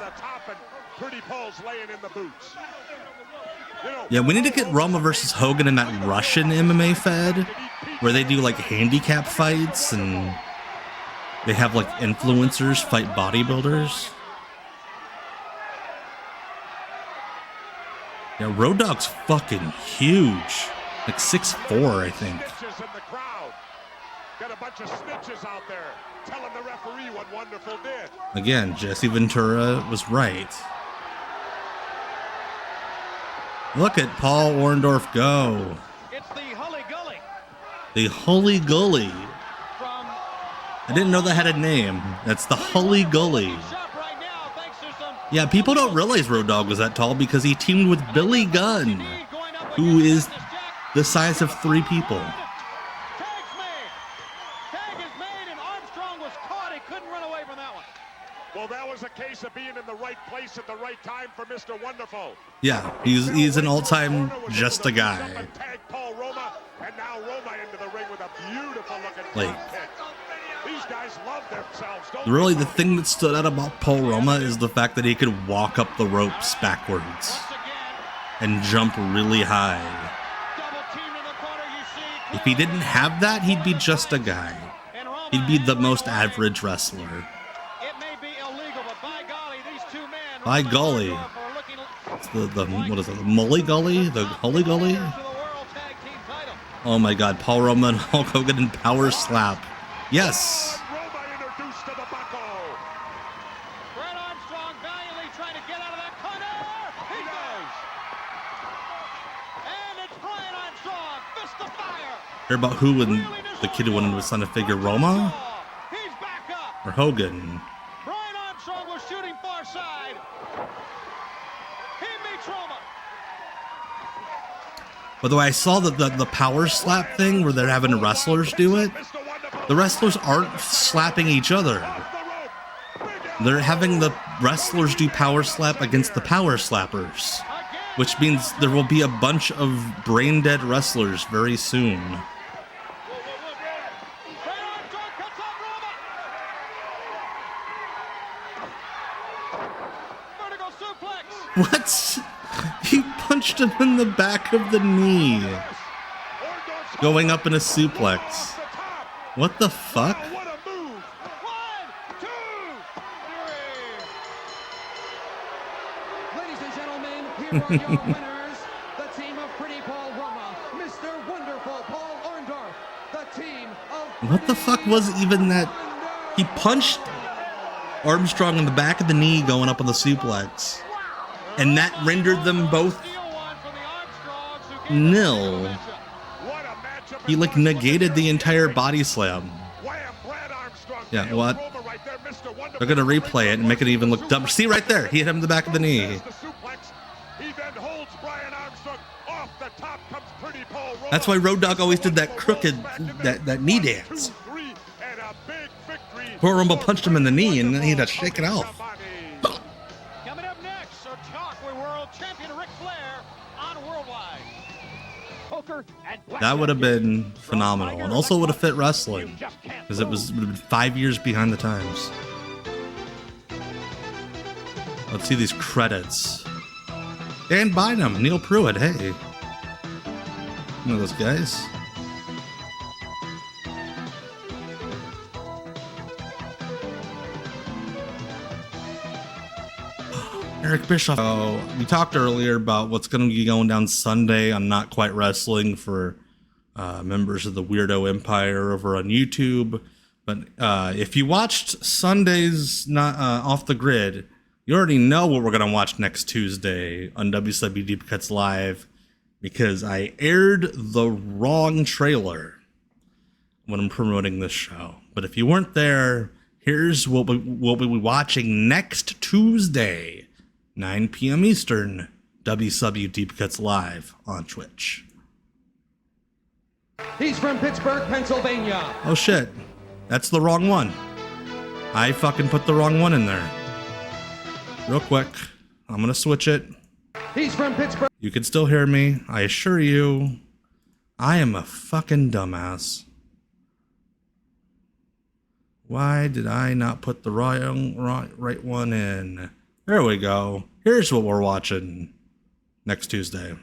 Yeah, we need to get Roma versus Hogan in that Russian MMA fed, where they do like handicap fights and they have like influencers fight bodybuilders. Yeah, Road Dogg's fucking huge. Like 6'4", I think. Got a bunch of snitches out there telling the referee what Wonderful did. Again, Jesse Ventura was right. Look at Paul Orndorff go. It's the Hully Gully. The Hully Gully. I didn't know that had a name. That's the Hully Gully. Yeah, people don't realize Road Dogg was that tall because he teamed with Billy Gunn, who is the size of 3 people. Tag is made, and Armstrong was caught. He couldn't run away from that one. Well, that was a case of being in the right place at the right time for Mr. Wonderful. Yeah, he's an all-time just a guy. Tag Paul Roma, and now Roma into the ring with a beautiful looking Like, kick. These guys love themselves, don't really, the thing that stood out about Paul Roma is the fact that he could walk up the ropes backwards and jump really high. If he didn't have that, he'd be just a guy. He'd be the most average wrestler. It may be illegal, but by golly, these two men. By golly. It's the what is it? The Mully Gully? The Hully Gully? Oh my god, Paul Roma and Hulk Hogan in Power Slap. Yes. Roma introduced to the Bucko. Brett Armstrong valiantly trying to get out of that corner. He does. And it's Brian Armstrong, fist of fire. Hear about who and the kid who wanted to sign a figure, Roma? Or Hogan? Brian Armstrong was shooting far side. He meets Roma. By the way, I saw that the Power Slap thing where they're having wrestlers do it. The wrestlers aren't slapping each other. They're having the wrestlers do Power Slap against the Power Slappers, which means there will be a bunch of brain-dead wrestlers very soon. What? He punched him in the back of the knee. Going up in a suplex. What the fuck? Ladies and gentlemen, here are your winners. The team of Pretty Paul Roma, Mr. Wonderful Paul Orndorff. The team of What the fuck was even that? He punched Armstrong in the back of the knee going up on the suplex. And that rendered them both nil. He like negated the entire body slam. Yeah, what? They're gonna replay it and make it even look dumb. See right there, he hit him in the back of the knee. That's why Road Dogg always did that crooked, that knee dance. Poor Rumble punched him in the knee and then he had to shake it off. Coming up next, our talk with World Champion Ric Flair on Worldwide. Poker and That would have been phenomenal, and also would have fit wrestling, because it would have been 5 years behind the times. Let's see these credits. Dan Bynum, Neil Pruitt, hey. One of those guys. Eric Bischoff. Oh, we talked earlier about what's going to be going down Sunday on Not Quite Wrestling for members of the Weirdo Empire over on YouTube. But if you watched Sunday's Off the Grid, you already know what we're going to watch next Tuesday on WCW Deep Cuts Live, because I aired the wrong trailer when I'm promoting this show. But if you weren't there, here's what we'll be watching next Tuesday, 9 p.m. Eastern, WCW Deep Cuts Live on Twitch. He's from Pittsburgh, Pennsylvania. Oh shit, that's the wrong one. I fucking put the wrong one in there. Real quick, I'm gonna switch it. He's from Pittsburgh. You can still hear me. I assure you, I am a fucking dumbass. Why did I not put the right one in? There we go. Here's what we're watching next Tuesday.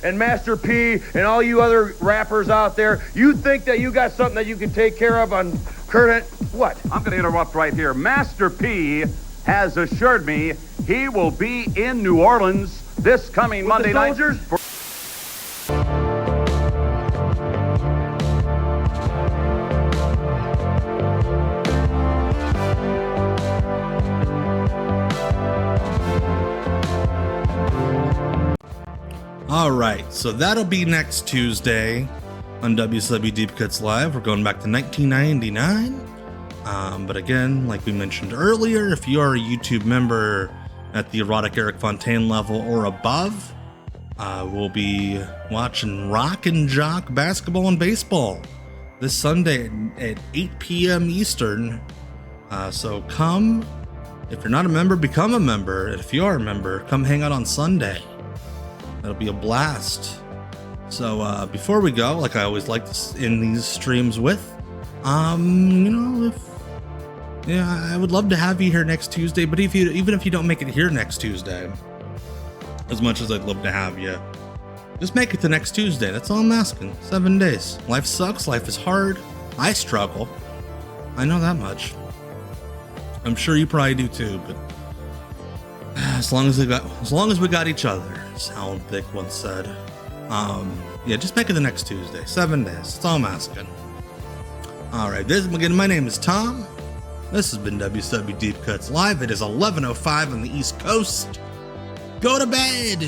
And Master P and all you other rappers out there, you think that you got something that you can take care of on Kurt? What? I'm going to interrupt right here. Master P has assured me he will be in New Orleans this coming With Monday the night. soldiers? All right, so that'll be next Tuesday on WCW Deep Cuts Live. We're going back to 1999. But again, like we mentioned earlier, if you are a YouTube member at the Erotic Eric Fontaine level or above, we'll be watching Rock and Jock basketball and baseball this Sunday at 8 p.m. Eastern. So come, if you're not a member, become a member. And if you are a member, come hang out on Sunday. That'll be a blast. So before we go, like I always like to end these streams with, I would love to have you here next Tuesday. But even if you don't make it here next Tuesday, as much as I'd love to have you, just make it to next Tuesday. That's all I'm asking. 7 days. Life sucks. Life is hard. I struggle. I know that much. I'm sure you probably do too. But as long as we got each other, as Alan Thicke once said. Just make it the next Tuesday. 7 days. That's all I'm asking. All right. My name is Tom. This has been WCW Deep Cuts Live. It is 11:05 on the East Coast. Go to bed.